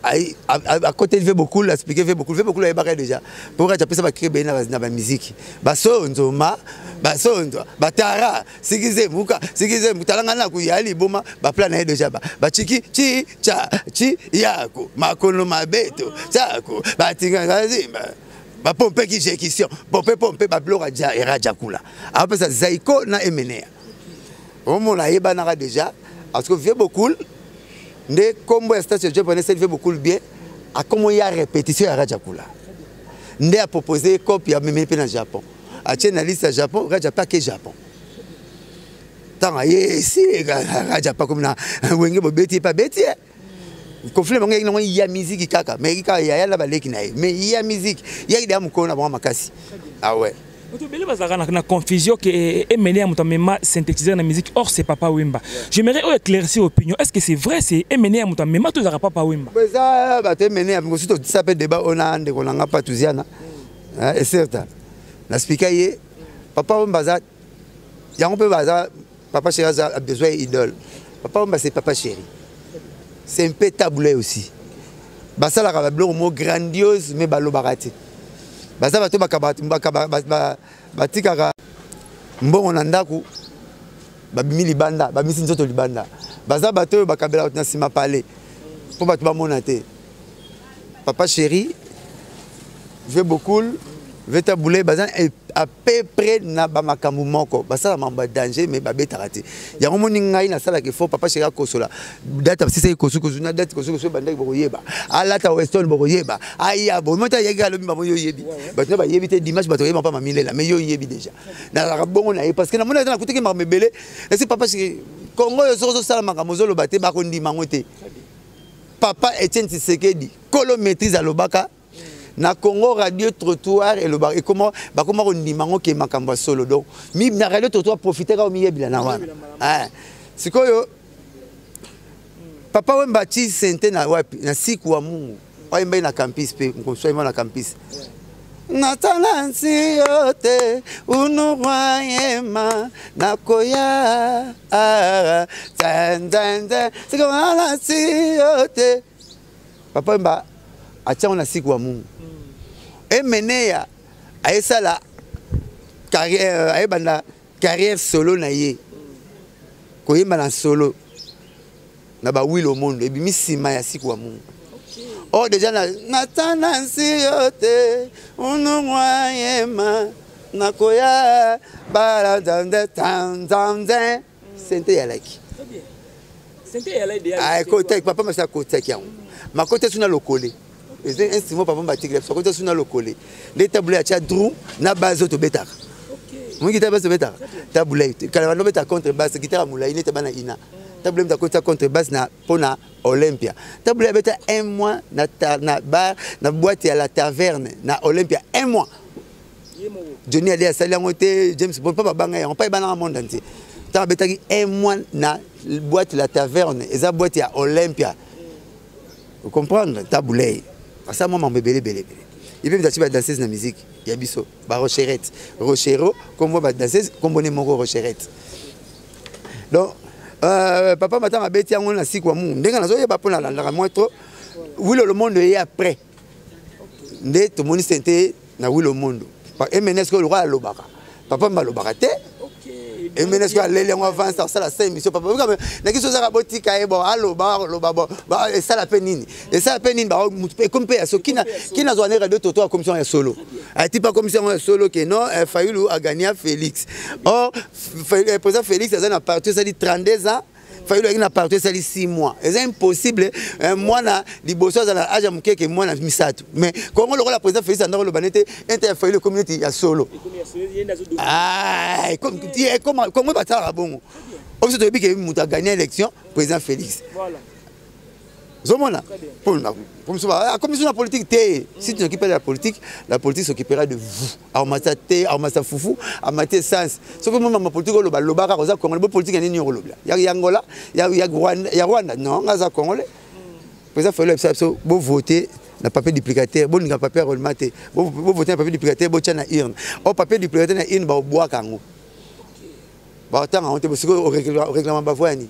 à côté il fait beaucoup l'expliquer fait beaucoup il barre déjà pour que tu ça va créer ben na ba musique baso nzoma baso ndo batara sikize muka sikize mutalanga na ku yali boma ba plan na déjà ba chiki chi cha chi yako makono mabeto chako batinga ngazimba ba pompe qui j'ai question pompe ba blora ja eraja kula après ça zaiko na emenea au mona yeba na déjà parce que fait beaucoup ne combo station japonais fait beaucoup bien à comment il y a répétition à Rajakula ne a proposé copie à même dans Japon à la liste à Japon Raja pas que Japon tant ici Raja pas comme na wenge bobeti pas beti conflit il y a musique kaka mais il y a la baleki na mais il y a musique il y a des amkona ba makasi ah ouais. La confusion qui est menée à Moutamema synthétiser la musique, or c'est Papa Wemba. J'aimerais éclaircir l'opinion. Est-ce que c'est vrai, c'est mené à Moutamema, tout ça Papa Wemba? Ça va te mener à ça peut débat on a de qu'on n'a pas tous yana. Et certain. La speaker est Papa Wemba y a un peu bazar. Papa Chéri a besoin d'idole. Papa Wemba c'est Papa Chéri. C'est un peu taboulé aussi. Basa la rablo mot grandiose mais balo barati. Baza bato batikaka mbongo na ndaku babimi libanda babimisi nzoto libanda baza bato bakabela na sima pale po bato bamona te. Papa Chéri veut beaucoup veut tabouler baza à peu près na ba makambu moko basala mamba danger mais babeta raté ya ngomoni ngai na sala ke fo Papa Chéri akosola data sisi kosukosu na data kosukosu bandaki bokoyeba alata western bokoyeba aya bo mota yega lobi ba yo yebi bato ba yebi te dimanche bato yeba pa mamilela mais yo yebi déjà na la bongo na parce que na mona na kuteke mamebele et c'est Papa Chéri Congo yo sozo sala makambo zolo bate ba ko ndima ngote Papa Etienne Tshisekedi kolo maîtrise alobaka na Congo radio trottoir et le bar et comment on dit mango qui makamba solo donc mi na radio trottoir profiter ka mi yebila na wana ah sikoyo Papa Wemba chi sente na wapi na siku wa Mungu waimba na campus pe ngoswa na campus na talansi yote unuwayema na koya tanzanza siko na si yote Papa Wemba acha na siku wa Mungu emenea aesa la carrière aebanda carrière solo na ye koyemba na solo na ba wilo mondo ebimisima ya siku wa Mungu oh déjà na tanansi yote unumwayema na koya bara dande tanzanze sente ya like sente ya like ay côté papa ma sa côté ki yango ma côté suna lokole et instrument papa batikle so côté suna lokole les tableaux ya drum na base to betaka mon guitare basse betaka tableau kala no betaka contre basse guitare mulaine te bana ina tableau ta côté contre basse na pona Olympia tableau beta un mois na bar na boîte à la taverne na Olympia un mois Johnny Ali asali ngote James Bond papa banga on pas bana monde entier ta betaki un mois na boîte la taverne et ça boîte à Olympia vous comprenez tableau ça moi m'embelé belé il peut danser danser na musique ya biso ba rocherette rochero comme moi danser comme bonne moko rocherette donc papa matanga beti yango na siku wa Mungu ndenga nazo yeba pona la moi trop oui le monde est après nde to moni sente na oui le monde pa MNS ko le roi lobaka papa malobaka te et maintenant que les gens avancent ça la 5 mission papa comme na kiso za botika e bon aloba ba et ça la penine et ça la penine ba comme pe so kina zo na radio toto commission ya solo a ti pas commission ya solo que non Fayulu a gagné Félix or président Félix a na parti ça dit 32 ans Fayulu a parti ça dit 6 mois c'est impossible moi na liboso za na âge mukeke moi na misato mais comment le président Félix andako le banete inter Fayulu community ya solo ah comment battre bongo on se dit que muta gagné l'élection président Félix voilà zomona pour ça comme sur la politique si tu t'occupes de la politique s'occupera de vous à matate à masa fufu à maté sens ce que moi ma politique lo balobaka koza Congo la politique ni nyolobla ya Angola ya Rwanda non ngaza congolais président Félix ça bo voter na papier duplicateur bon nga papier remonté bo voter na papier duplicateur bo tchana urne au papier duplicateur na urne ba bois kango Bah tant on te parce que au règlement ba voix ni.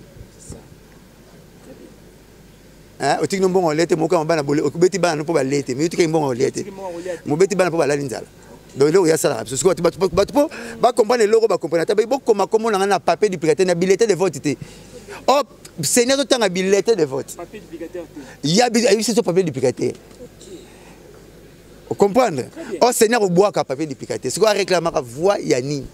Hein, au tikno bon lete mo ka bana bolé, au beti bana po ba lete, mais tu ke bon lete. Mo beti bana po ba la linzala. Donc là il y a ça là parce que tu ba comprendre l'euro ba comprendre. Ta ba comment on a un papier du bulletin de bulletin de vote. Oh, Seigneur tout un bulletin de vote. Papier du bulletin. Il y a ce papier du bulletin. Vous comprenez? Oh Seigneur au bois ka papier du bulletin. C'est quoi réclamer ka voix yani.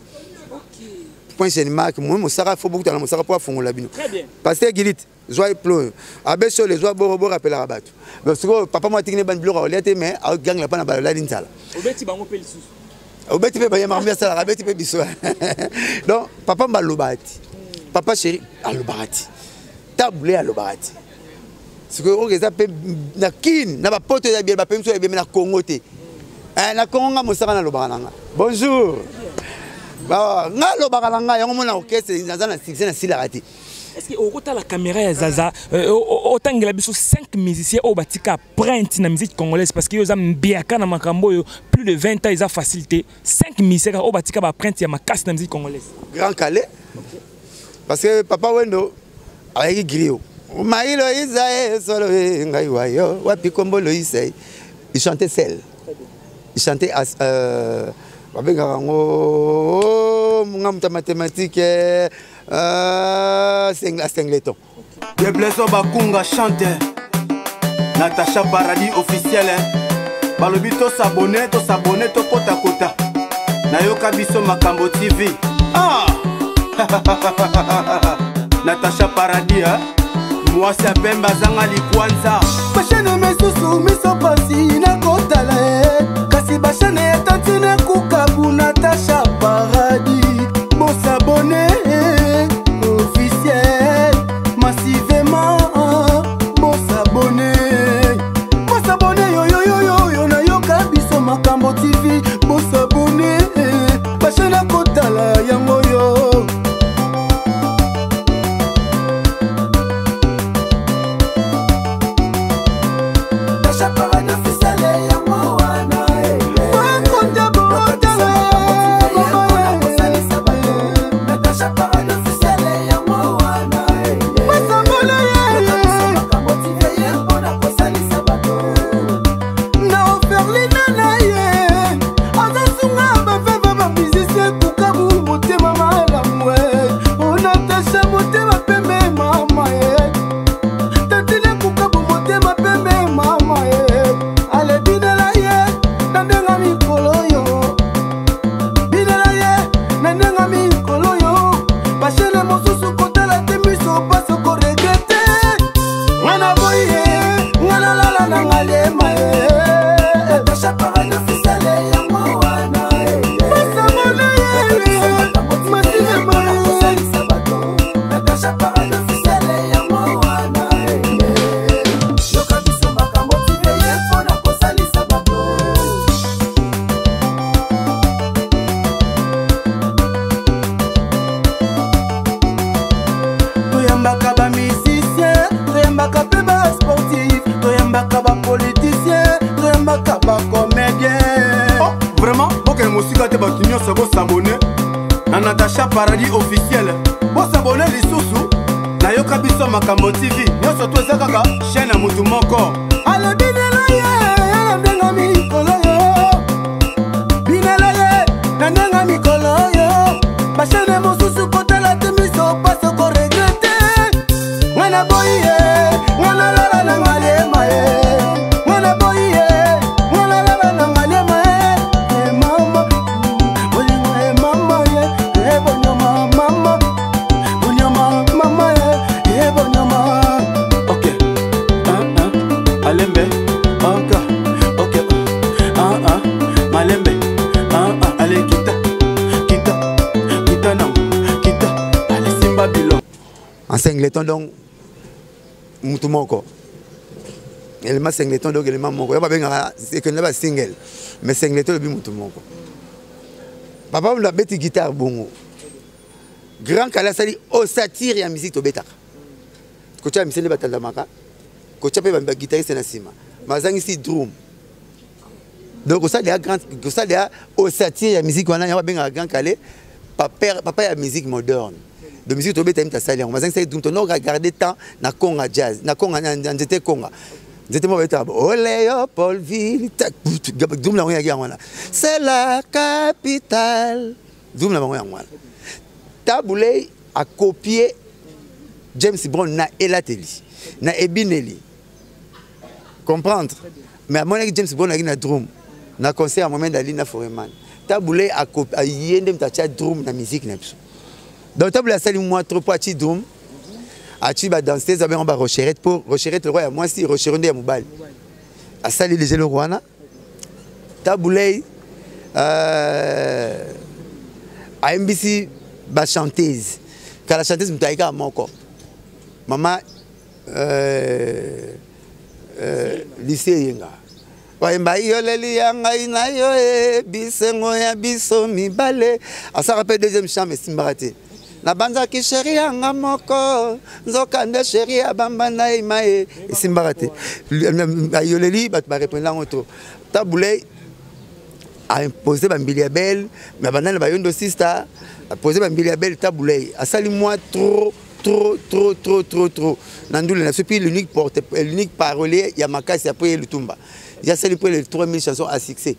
Point c'est une marque moi mon sara faut beaucoup dans mon sara pour fongola la bino. Très bien. Pasteur Gilit, joie pleu. Abesso les joie borobo rappel à rabat. Parce que papa moi tikine ban blora olete mais a gang la pas na la linzala. Obeti bango pe lisusu. Obeti pe ba yama mbia sala obeti pe biso. Donc papa mbalobati. Papa chéri alobati. Tablé alobati. C'est que on ça pe na kin na ba poto ya bien ba pe mso ya bien na Congo te. Na Congo mo sara na lobana. Bonjour. Bah, ngalo bakalanga yango mona orchestre nazana succès na silarati. Est-ce que au la caméra ya Zaza autant ngela biso 5 musiciens au batika print na musique congolaise parce que yo za mbiaka na makambo yo plus de 20 ans ils a facilité 5 musiciens au batika ba print ya makasi na musique congolaise. Grand Calais. Okay. Parce que papa Wendo avec griot. Maïlo Isae solo ngai wayo wapi kombolo Isae. Il chantait seul. Il chantait avec un mathématique Singleton. De Blesso Bakunga chanteur Natacha Paradis officiel. Balobi to s'abonner to kota kota. Nayoka biso makambo TV. Ah Natacha Paradis moi c'est Pemba Zanga Likwanza. Bachane mesusu miso pasi na kota la kasi bachane tantine kukabu Natacha Paradis. Bon s'abonner officiel massivement. Bon s'abonner yo yo yo yo yo na yoka biso makambo TV. Bon s'abonner bachane kota la yango yo. Natacha Paradis officiel. Bon s'abonner les sous-sous. Nayoka biso makambo TV. Nyo surtout ça kaka chaîne à mutu moko. Ala binela ye, ala ndenga mikolo yo. Binela ye, na ndenga mikolo yo. Ba chaîne mo susu kota la temiso paso ko regretter. Ngana boye, ngana la na ngale mae. Ngana boye, ngana la na ngale mae. Mama, boye mama ye. Malembe, ok, Malembe, allez, kita, non, kita, allez, Simba Bilo. En Singleton donc, Moutoumoko. Élément Singleton donc, élément Moko. C'est que pas single, mais Singleton le Moutoumoko. Papa, on a bêti guitare bongo. Grand Kalasali, au satire et en musique au bétar. Quand tu as mis les batailles de Maka, quand tu as mis guitariste na sima, mazang ici drum. Donc ça il y a grand, ça il y a au satire et musique on a bien grand calé, papa ya musique moderne. De musique to beta imta sali. On va ça donc on regarder temps na conga jazz, na conga njete conga. Njete mo beta oh Léopoldville, dum la ngoya ngwana. C'est la capitale. Dum la ngoya ngwana. Taboulé a copié James Brown na Elateli, na Ebineli. Comprendre? Mais à mon avis James Brown a na drum, na concert à moment d'Alina Foreman. Taboulé a yende mtacha drum na musique na biso. Donc taboulé a sali moi trop parti drum. A ti ba danser on ba recherette pour recherette le roi à moi si recherette ya mobile. A sali les le roi na. Taboulé a MBC ba chanteuse. Quand la chanteuse mtaika moko. Maman lycée yenga. Waimba yoleli yanga inayo bisengo ya biso mibale. Asa rappelle deuxième chant mais simbarate. Na banza ki chéri yanga moko nzoka nde chéri ya bamba na imae simbarate. Yoleli bat ba répondre ngoto. Taboulé a imposé bambili ya belle mais banana ba yondo sister a posé bambili ya belle Taboulé. Asali moi trop. Nandoule na puis l'unique porte l'unique parolier Yamakasi après Lutumba. Il y a celle pour les 3000 chansons à succès.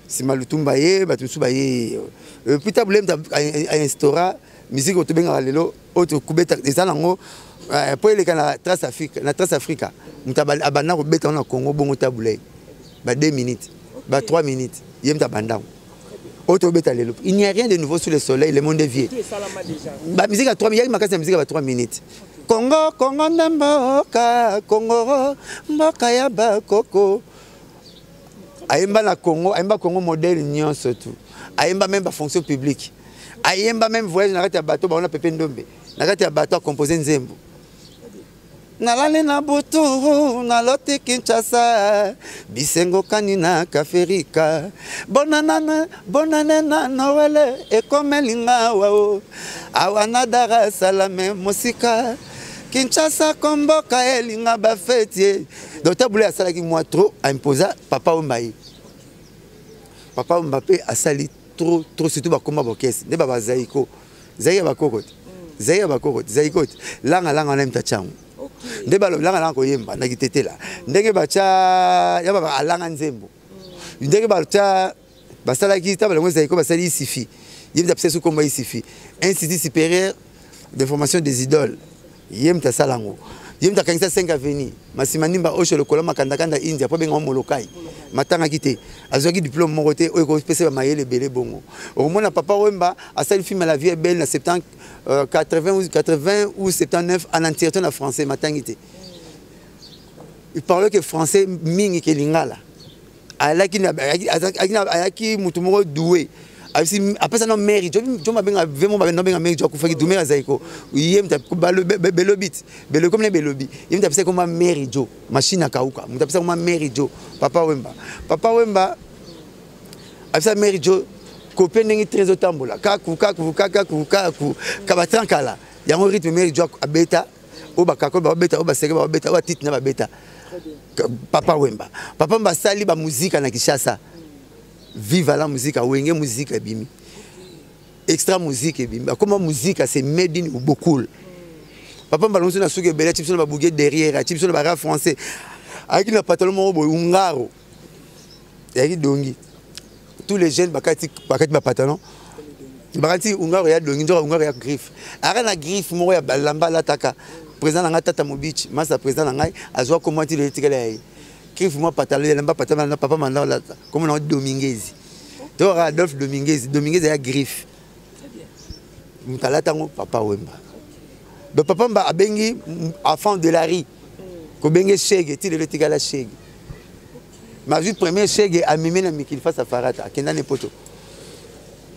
Si ma Lutumba yé batusu ba yé. Puis Taboulé a instaura musique au benga lelo autre kubeta esalango pour les kana Trace Africa. Mutabal abana ko beta na Congo bongo Taboulé. Ba 2 minutes, ba 3 minutes. Yem tabanda. Il n'y a rien de nouveau sous le soleil, le monde est vieux. La musique à 3 minutes, il y a une musique à 3 minutes. Congo, Congo, Mboka, Congo, Mboka Yaba, Koko. Aïmba na Congo, Aïmba Congo modèle union surtout. Aïmba même la fonction publique. Aïmba même voyage, n'a pas bateau, on a Pépé Ndombe. N'a pas bateau à composer Nzembo. Nalale na butu na lote Kinshasa bisengo kanina kaferika bonane na Noël ekomelinga wao awana dara salame musika Kinshasa komboka elinga ba fête donc Taboulé a sala ki moi trop a imposé papa Ombaye papa Mbappé a sali trop surtout ba komba bokesi ne baba Zaiko bakokot Zaiko langa na mtachangu ndeba langa ko yemba na kitetela ndenge bacha ya baba alanga nzembo ndenge bacha basala ki tabala ngo Zaiko basali isifi yemta psesu komba isifi institut supérieur de formation des idoles yemta salango yemta kanisa 5 avenue masimanimba osho lokola makanda India po benga molokai matanga kite azoki diplôme mon côté o ko pese ba mayele belé bongo au mona papa Wemba asali film La vie est belle na 80 ou 79 en entièreté en français matangité. Il parlait que français mingi ke lingala. Alaki mutumoro doué. Après ça non mairie, je m'a benga vraiment non benga mairie ko faki doumer Zaiko. Yem ta belobit, belo comme les belobi. Yem ta pesa comme mairie jo, machine à kauka. Mu ta pesa comme mairie jo, Papa Wemba après mairie jo copain ndenge très otambola kaku kabatrankala yango rythme mairie jo abeta oba kakol ba beta oba seke ba beta oba titre na ba beta Papa Wemba sali ba musique na Kinshasa vive la musique wenge musique ebimi extra musique ebimi comme musique c'est made in beaucoup Papa Wemba lonso na suke bela chipso na babuge derrière chipso na bara français avec na pantalon mo boy ungaro yaki dongi tous les jeunes bakati ba pantalon bakati ungaro ya dongi njora ungaro ya griffe ara na griffe mo ya balamba la taka président na tata Mobichi masa président na ngai azwa comment il est tiré griffe mo pantalon ya lamba pantalon na papa manda la comme na Dominguez to Adolphe Dominguez ya griffe mutalata ngo Papa Wemba donc Papa Wemba abengi enfant de la rue ko bengi chege ti le tigala chege ma vie première chege a mimé na mikili face à Farata akenda ne poto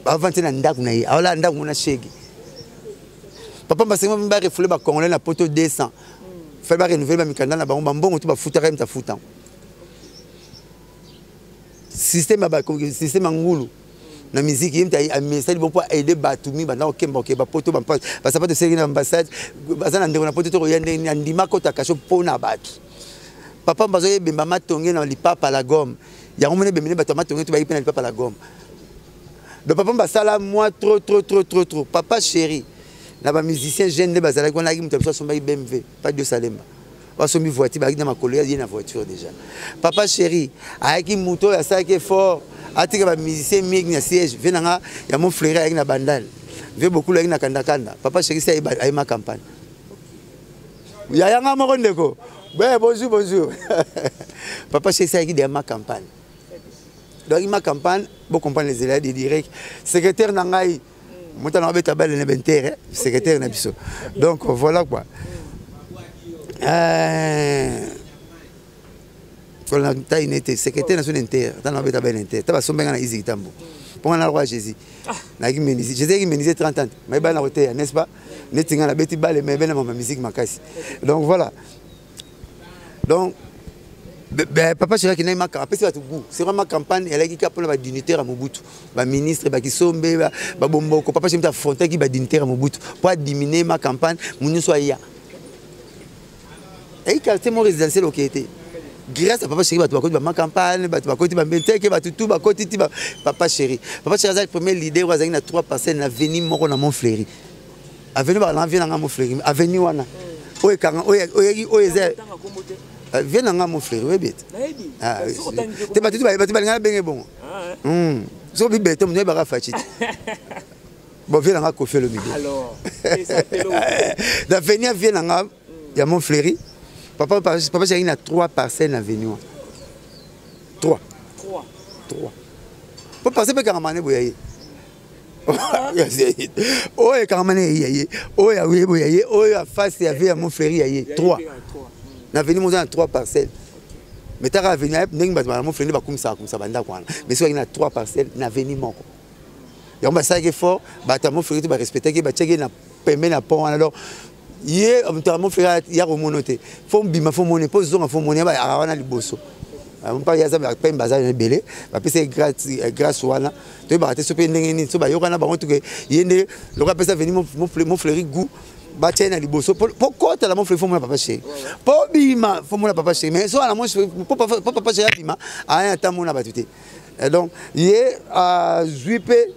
avant na ndaku na ye ala ndaku na chege Papa Wemba sengo mba refoulé ba congolais na poto 200 fait ba renouveler ba mikanda na bango mbongo to ba futa quand même ta futa système ngulu na musique yimta a message bon pour aider batumi bana okemba okeba poto ba parce pas de série na ambassade bazana ndeko na poto to yende ndima kota kasho pona batu Papa Wemba zoye bemba matonge na lipapa la gomme ya ngomene bemene bato matonge to ba yipe na lipapa la gomme Donc papa basala moi trop. Papa chéri. Na ba musicien jeune de bazala ko na ki mutabso somba BMW, pas de Salemba. Ba sombi voiture ba ki na makolia y na voiture déjà. Papa chéri, ayaki moto ya ça qui est fort. Atika ba musicien mig na siège, venanga ya mon frère avec na bandal. Ve beaucoup avec na kanda. Papa chéri ça ay ma campagne. Ya yanga mo ndeko. Ouais, bonjour. Papa chéri ça qui de ma campagne. Donc ma campagne, vous comprenez les élèves direct. Secrétaire nangai, moi t'en avais tabelle l'inventaire, secrétaire nabiso. Donc voilà quoi. Quand on a été secrétaire national inter, t'en avais tabelle inter. T'as pas sombé na ici tambo. Pour on a le roi Jésus. Na qui menisé, Jésus qui menisé 30 ans. Mais ben na hôtel, n'est-ce pas? Netinga na beti balle mais ben na ma musique makasi. Donc voilà. Donc papa chéri qui n'a pas campagne, c'est vraiment campagne, elle a qui capable ba dignitaire à Mobutu, ba ministre ba qui sombe ba bomboko, papa chéri affronter qui ba dignitaire à Mobutu pour diminuer ma campagne, mon soit ya. Et quartier mon résidentiel qui était grâce à papa chéri ba ma campagne, ba côté ba menteke ba tout ba côté papa chéri c'est le premier leader wa na 3 parcelles na venir moko na Montfleury. Avenue ba na vient na Montfleury, avenue wana. Oye kanga oye viens dans mon frère, oui, bête. Ah, tu vas bien bien bon. So bi bête, mon ba fachit. Bon, viens dans Kofi le milieu. Alors, la venir vient dans ya mon frère. Papa j'ai 3 parcelles à venir. 3. Pour passer par Caramane boyaye. Oh, Caramane yaye. Oh, ya oui boyaye. Oh, ya face ya vie à mon frère yaye. 3. Na venu monter 3 parcelles. Mais tu as venu mon frère comme ça banda quoi. Mais si il y a 3 parcelles, na venu moko. Et on va ça qui est fort, bah mon frère tu vas respecter que bah checker na permet na pont alors hier mon frère il y a remonté. Faut bima faut monter pose zone faut monter bah arawana liboso. On pas ya ça ba pe bazar belé, ba pe c'est grâce wana. Tu vas te soper ndenge ni so ba yokana ba onto que yende le gars peut ça venir mon frère goût. Bâtir na liboso pourquoi tu as mon frère faut mon papa chéri pour bima faut mon papa chéri mais soit la mon pour papa chéri bima a un temps mon abatute donc hier à juipé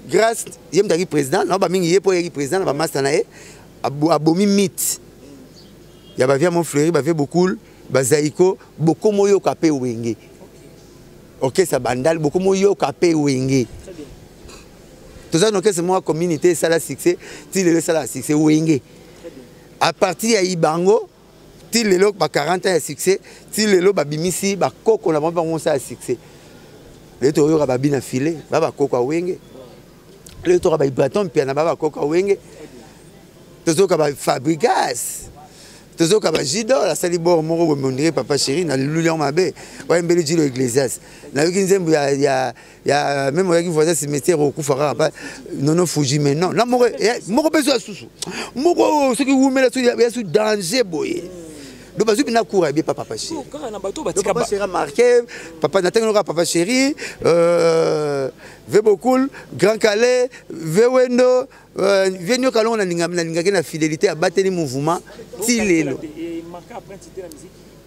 grâce yem taki président non ba mingi pour yeki président ba master na e abomi mit ya ba via mon frère ba fait beaucoup ba zaiko beaucoup moyo kapé wenge OK ça bandal beaucoup moyo kapé wenge. Tout ça, c'est moi communauté, ça la succès, il ça la succès, wenge. À partir de Ibango, il y a 40 ans de succès, il y a bimisi, il koko na bamba on ça succès. Le toyo ba bina filé, ba koko wenge. Le toyo ba bâton puis na ba koko wenge. Tout ça ba fabrigas. Tout ça ba jido la salibor moro mondier papa chéri na lulion mabe. Ouais mbeli jilo iglesias. Na yoki nzembo ya même yoki voisin cimetière au kufara pas non fuji mais non. La moko besoin susu. Moko ce qui vous met là sous danger boy. Donc bazu bina coura bien papa chéri. Papa chéri marqué, papa natenga papa chéri ve beaucoup Grand Calais, ve wendo venio kalon na ninga na fidélité à battre les mouvements tilelo.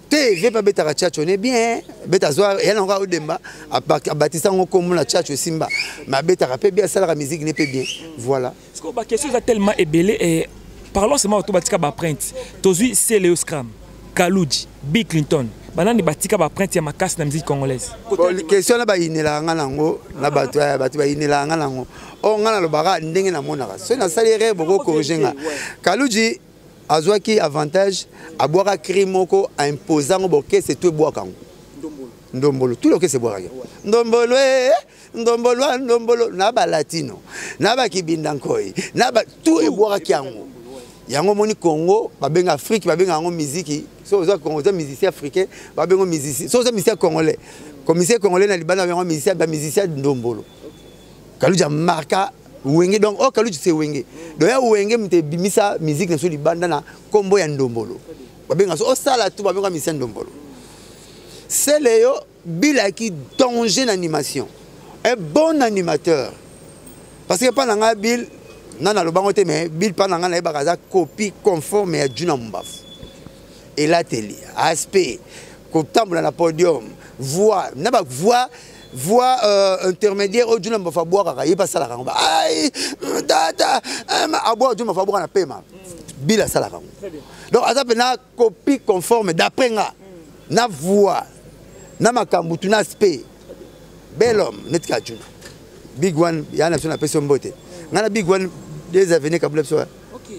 Te ve pas beta chat on est bien beta zoar et on va au demba à bâtissant on comme la chat simba ma beta rappelle bien ça la musique n'est pas bien voilà. Parce que ba question est tellement ébélé et parlons seulement to batika ba print tozui c'est Léo Scram Kalouji Bill Clinton banani batika ba print ya makasi na musique congolaise. Bon question na ba inela nga nango na batu ba inela nga nango o nga na lobaka ndenge na monaka so na salire boko corriger Kalouji azwaki avantage aboaka crimoko imposant boke c'est tout boaka ndombolo tout le que c'est boaka ndombolo ndombolo na ba latino na ba kibinda nkoi na ba tout e boaka kiango yango moni Congo ba benga Afrique ba benga ngo musique so za Congo za musicien africain ba benga musicien so za musicien congolais comme musicien congolais na libana ba musicien ba musicien ndombolo Kalouji marka wenge donc oh Kalouji c'est wenge donc ya wenge mte bimisa musique na so libanda na kombo ya ndombolo ba benga so sala tout ba benga musicien ndombolo c'est Léo Bila qui danger d'animation un bon animateur parce que pendant nga Bill nana lo bango te mais Bill pendant nga na bakaza copie conforme à Juna Mbaf et la télé aspect ko tambola na podium voix na ba voix voix intermédiaire au Djuna m'a fait boire il passe à la ramba aïe tata à boire Djuna m'a fait boire na paiement bila ça la ramba donc à ça na copie conforme d'après nga na voix na makambu tu na aspect bel homme net ka Djuna big one ya na sona personne beauté ngana big one des avenues kabula so OK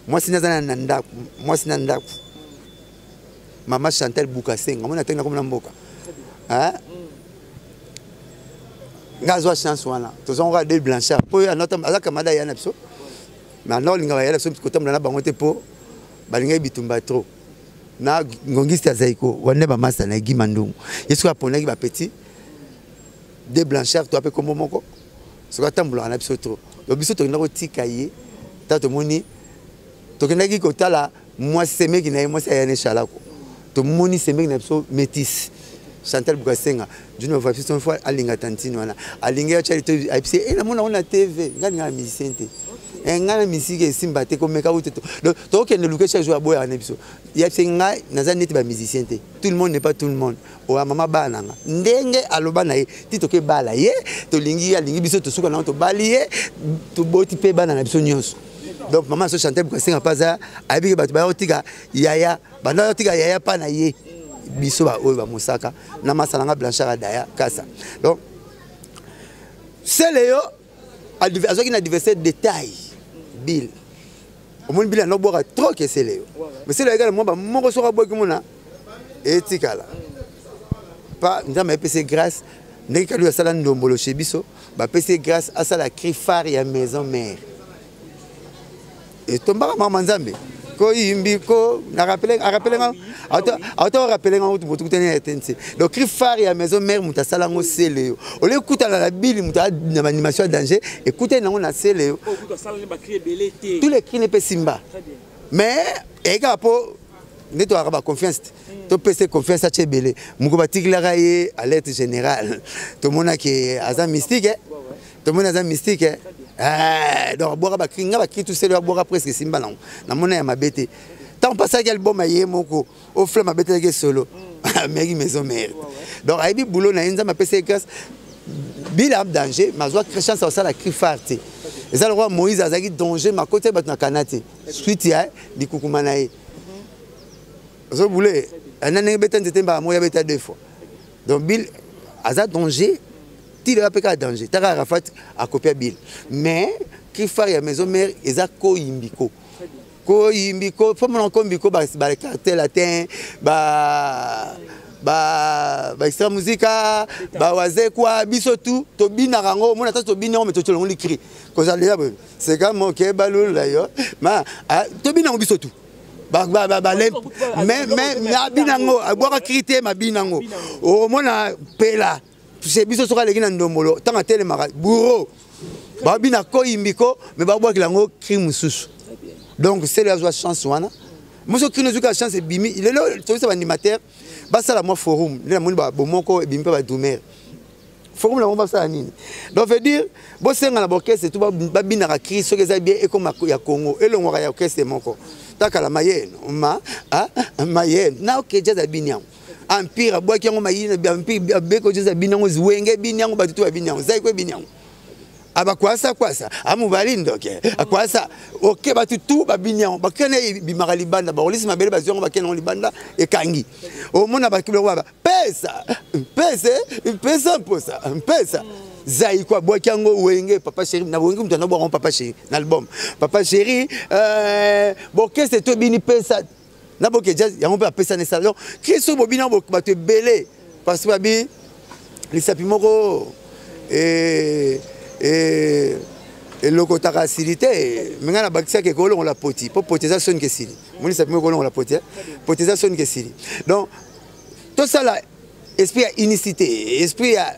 moi sinazana nanda moi sinanda Maman Chantal Boukasseng, on a tenu comme Namboka. Hein? Gazoa chance wana. Tous on regarde Blanchard. Pour notre ala kamada ya napso. Mais non linga ya napso côté mlana bangote po. Balinga bitumba trop. Na ngongista zaiko, wane ba masa na gimandungu. Yesu apona ki ba petit. De Blanchard to ape comme moko. Ce que tambula na napso trop. Le biso to ndako tikaye. Tato moni. To kendaki kotala moi seme ki na moi sa ya ne shalako. To moni seme ki na napso métis. Chantal Boukasenga, je ne vois plus une fois à l'Ingatantine. À l'Ingatantine, et la mona on a TV, gagne musicien. Et gagne musique et sympathie comme Meka ou tout. Donc, il ne loue que chaque jour à boire un épisode. Il y a des n'est pas musicien. Tout le monde n'est pas tout le monde. Ou à maman banana. Ndenge alobanaye, tito ke balaye, to lingi a lingi biso to suka na to balaye, to boti pe banana biso nyonso. Donc maman so Chantal Boukasenga paza, abi ke batu ba otiga yaya, bana otiga yaya pa na ye. Biso ba oyo ba musaka na masalanga Blanchard daya kasa donc c'est léo azo qui na diversité de taille bill au monde bill no boka trop que c'est léo mais c'est légal moi ba moko soka boki mona etikala pas ndama epese grâce ndeki kalu ya sala ndombolo chez biso ba pese grâce à ça la cri phare ya maison mère et tomba maman nzambe ko imbiko na rappeler donc cri phare ya maison mère muta sala ngo sele o le kuta la bili muta na animation danger écoutez na na sele tous les cris ne peut simba mais ega po neto araba confiance to pese confiance a chebele muko batikla ye alerte générale to mona ke aza mystique to mona aza mystique donc boire ba kinga ba kitu sele boire presque simba na mona ya mabete tant pas ça album aye moko au flamme mabete ke solo mère maison mère donc aibi boulot na inza ma pese grâce bila danger mazwa chance ça la cri farté et ça le roi Moïse azaki danger ma côté bat na kanate suite ya dikukumanaye zo boulé anane beta nzetemba moya beta deux fois donc bil aza danger il a pas danger. Tara Rafat a copié Bill. Mais qui fait la maison mère ils a koimbiko. Koimbiko, faut mon koimbiko ba cartel atteint ba extra musica ba waze quoi biso tout to bina rango mona to bina mais to tolongo likri. Koza lia c'est comme OK balou là yo. Ma to bina biso tout. Mais binango boire crité ma binango. O mona pela c'est biso soka leki na ndombolo tanga tele mara bourreau ba bina ko imbiko mais ba boa kilango crime sous donc c'est la joie chance wana moi so crime zuka chance bimi il est là to ça animateur ba sala moi forum na moni ba bomoko bimi pa ba doumer forum la mo ba sala nini donc veut dire bo senga na orchestre tout ba bina ka cri so que ça bien et comme ya Congo et le ngwa ya orchestre moko takala mayeno ma mayeno na ok jazz biniam empire bois qui ont maïna empire beko jeza binango zwenge binango batutu ba binango zai ko binango aba kwasa amubalindo ke akwasa OK batutu ba binango bakene bimara libanda ba olisi mabele ba zongo bakene libanda e kangi o mona ba kiblo ba pesa zai kwa bois qui ngo wenge papa chéri na wenge mutana bois papa chéri na album papa chéri boke c'est to bini pesa na boke jazz ya on peut appeler ça ne salon Christo bobina ba te belé parce que babi les sapimoko et loko takacilité menga na bakisa ke ko on la poti po poteza sonne ke sili moni sapimoko on la poti poteza sonne ke sili donc tout ça là esprit à unicité esprit à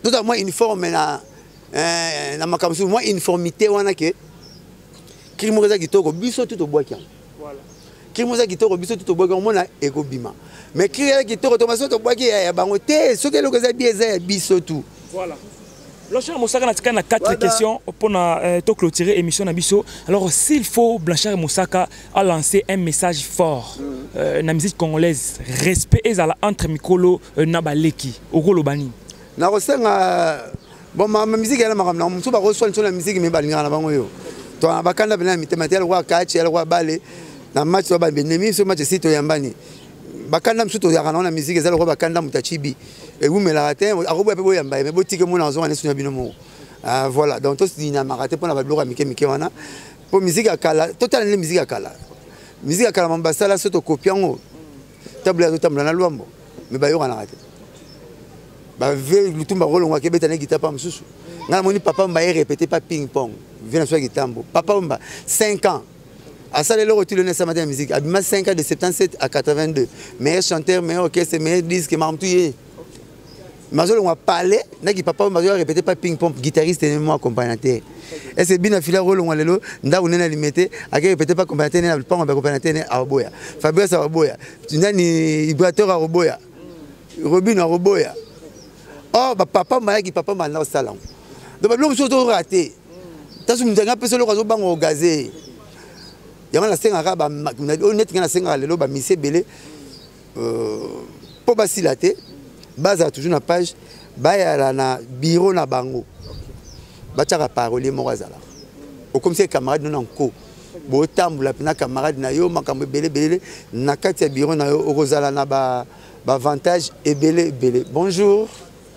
tout à moi uniforme na makamsu moi uniformité wana ke crime za kitoko biso tout au bois qui voilà Kimoza kitoko biso tout boka mona ekobima mais kriya kitoko to maso to boki ya bango te soki eloko za bieza ya biso tout voilà Blanchard Moussaka a 4 questions pour clôturer l'émission Nabiso. Alors, s'il faut, Blanchard Moussaka a lancé un message fort dans la musique congolaise, respect entre Mikolo et Nabaleki, au Golobani. Bon, ma musique est là, je suis reçu la musique, mais je suis là. Tu as bakanda bena mitematia le roi Kachi, le roi Balé, na match wa Benemi, ce match sito yambani. Bakanda msuto ya kana na musique ezala roi bakanda mutachibi. Et vous me la raté, arobo pe yamba, mais botike mo na zo na sunya binomo. Ah voilà, donc tout ce na maraté pour na balora mike wana. Pour musique akala, total la musique akala. Musique akala mambasala soto copiango. Tabla zo tabla na luambo. Mais ba yo kana raté. Ba ve lutumba rolo ngwa kebeta na guitare pa msusu. Ngana moni papa mba répéter pas ping pong. Viens sur Gitambo. Papa Omba, 5 ans. À ça, le retour de sa matin musique. Abima 5 ans de 77 à 82. Meilleur chanteur, meilleur orchestre, meilleur disque, Maramtouye. Mazol, on va parler. Naki papa Omba répéter pas ping-pong, guitariste et moi accompagnateur. Et c'est bien à filer rôle, on va le lot. Nda on est limité. À qui répéter pas accompagnateur, pas accompagnateur à Roboya. Fabrice à Roboya. Tu n'as ni vibrateur à Roboya. Robin à Roboya. Oh, papa Omba qui papa Omba au salon. Donc, l'homme surtout raté. Tasu mutanga peso lo kazo bango gazé yama na senga ka ba honnête na senga lelo ba mise belé po basilate baza toujours na page ba ya na bureau na bango ba tchaka parole mo kazala o comme c'est camarade non enko bo tambula na camarade na yo makambo belé belé na kati ya bureau na yo okozala na ba avantage et belé belé. Bonjour.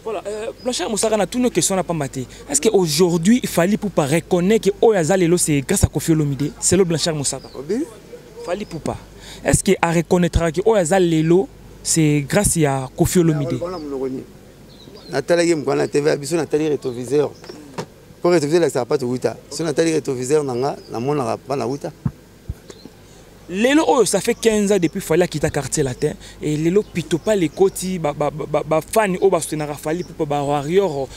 Voilà, Blanchard Moussaka, toutes nos questions n'a pas maté. Est-ce qu'aujourd'hui, il fallait pour pas reconnaître que Oyazalelo c'est grâce à Kofi Olomide? C'est le Blanchard Moussaka. Il fallait pour pas. Est-ce qu'il a reconnaîtra que Oyazalelo c'est grâce à Kofi Olomide? Nathalie Mkwana TV, Abisso Nathalie rétroviseur. Pour rétroviseur, ça n'a pas de Outa. Si Nathalie rétroviseur, n'a pas de Outa. Lelo, ça fait 15 ans depuis qu'il a quitté le quartier latin. Et Lelo, pito pas les côtés, fans au bastonara fali pour warrior,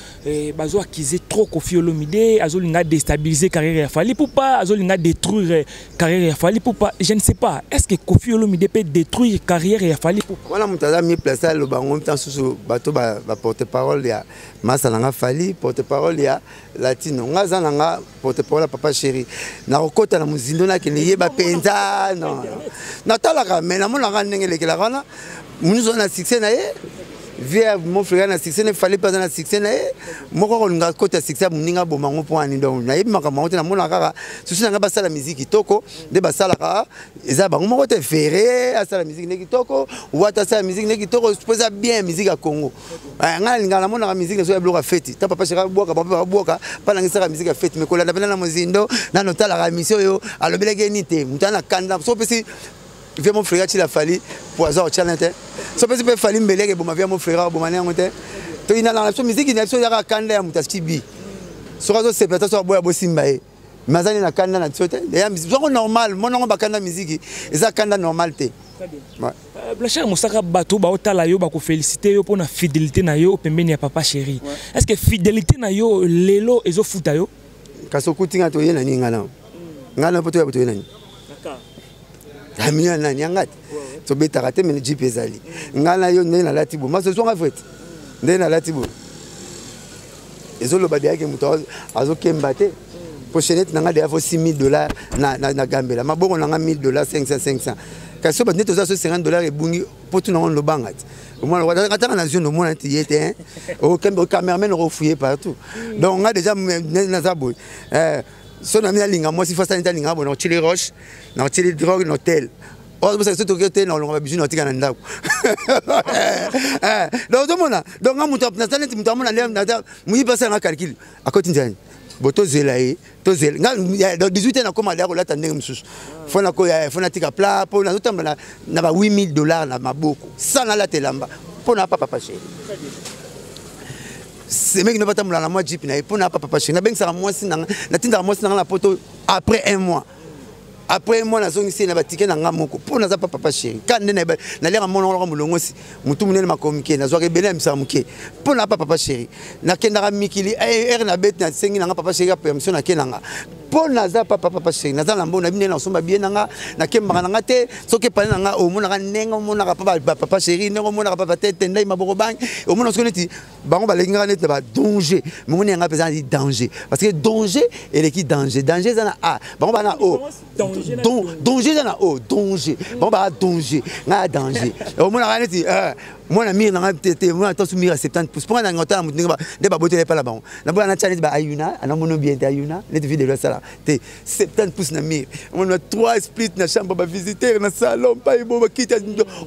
bazo acquisé trop Kofi Olomide, azolinga déstabiliser carrière fali pour pas, azolinga détruire carrière fali pour pas. Je ne sais pas. Est-ce que Kofi Olomide peut détruire carrière fali pour pas? Voilà, mon mis place à le bangon, temps sous bateau, porte-parole, il y a Massalanga Fali, porte-parole, il y a Latino, Ngazananga, porte-parole à Papa Chéri. Na okota na muzindona qui n'est pas penza. Non, Natala, mais la monnaie n'est pas la rana. Nous on a succès naé. Via mon frère na succès ne fallait pas dans la succès naé. Moi on a côté succès muninga bomango pour ani donc naé makamauté na monnaie kaka. Susu na basa la musique kitoko, de basa la kaka. Eza bango mo côté ferré, asa la musique ne kitoko, ou ata sa musique ne kitoko, suppose bien musique à Congo. Ngala lingala mona la musique so ya bloka fête. Ta papa cheka boka papa boka, pa na ngisa la musique à fête mais kola na bana na mozindo, na notala la mission yo, alobeleke nité, mutana kanda. So pesi via mon frère il a fallu pour avoir challenge. So pesi pe fallu mbeleke bo ma via mon frère bo mané ngote. To ina na la musique ina so ya kanda ya mutaskibi. So razo se plata so boya bo simbae. Mazani na kanda na tsote. Ya musique normal, mon ngo ba kanda musique. Eza kanda normalité. Ouais. Blanchard Moussaka bato ba otala yo ba ko féliciter yo pour na fidélité na yo pembeni ya Papa Chéri. Est-ce que fidélité na yo lelo ezo futa yo? Kaso kutinga to yena ni ngana. Ngana poto ya poto yena ni. D'accord. Amina na nyangati. To beta raté mais JP ezali. Ngana yo ndena latibo. Maso zonga fete. Ndena latibo. Ezolo badia ke muto azo kembate. Pochette nanga de avoir $6,000 na Gambela. Mabongo nanga $1,000, 500. Quand ce net aux $50 et bungi pour tout le monde le bangat. Au moins la nation au monde y était au cameraman refouillé partout. Donc on a déjà nazabo. Son ami linga moi si face à linga bon chili roche, na chili drogue no tel. Oh ça c'est tout que non on va besoin de tika ndako. Donc tout monde donc on monte na talent mutu amona na muyi passer na calcul à côté nzani. Boto zelaye to zel nga dans 18 ans na koma la kolata ndenge msusu fona ko fona tika pla po na zotamba na ba $8,000 na maboko sana la telamba pona Papa Chéri c'est mec ne pas tambula na moi jeep na pona Papa Chéri na benga sa moi sinanga na tinda moi sinanga la poto après un mois na zongi si na batike na ngamoko pona za Papa Chéri kande na lera mona ngolo mulongosi mutu munene makomike na zwa rebele msa muke pona Papa Chéri na kenda mikili na bet na sengi na Papa Chéri permission na kenanga po naza papa chéri naza na mbona bine na somba bien nanga na kembanga nanga te soki pa nanga o mona nenga mona papa chéri nenga mona papa tete ndai maboko bang o mona soki neti bango balenga neti ba danger mona nga pesa di danger parce que danger et qui danger za na a bango ba na o danger za na o danger bango ba danger nga danger o mona neti mona mire nanga tete mona to mire 70 pouces pour na ngota mutu nga de ba botelé pa la bango na bona challenge ba ayuna ana mono bien te ayuna net vidéo ça te 70 pouces na mire on a 3 splits na chambre ba visiter na salon pa ibo ba kita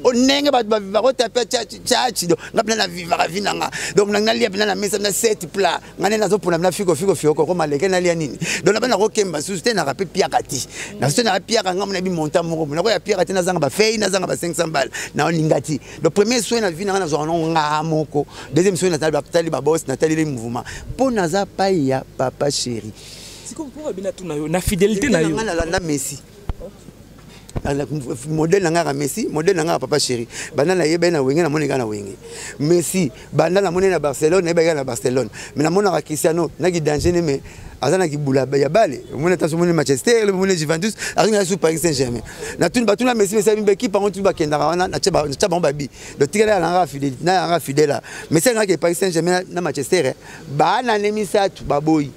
on nenga ba taper chachi do ngapna na vivre vinanga donc na lia na mesa na 7 plat ngane na zo pona na fiko ko maleke na lia nini donc na bana ko kemba susté na rapé piakati na susté na piaka ngam na bi monta moko na ko ya piakati na zanga ba fei na zanga ba 500 balles na lingati le premier soin na vie na zo nga moko deuxième soin na tali ba boss na tali les mouvements po naza pa ya papa chéri. C'est comme pour abina tu na yo na fidélité na yo. Na Messi. Modèle nanga Messi, modèle nanga papa chéri. Bana na yeba na wenge na moninga na wenge. Messi, bana na monena na Barcelone, na ba na Barcelone. Mais na mona Cristiano, na ki danger mais azana ki bula ya bale. Mona taso mona Manchester, le mona Juventus, azana su Paris Saint-Germain. Na tun batuna Messi mais sabi équipe par tu ba kenda wana na chaba babi. Le tigala na fidèle, na fidèle. Mais c'est nga ki Paris Saint-Germain na Manchester, bana nemisa tu baboy.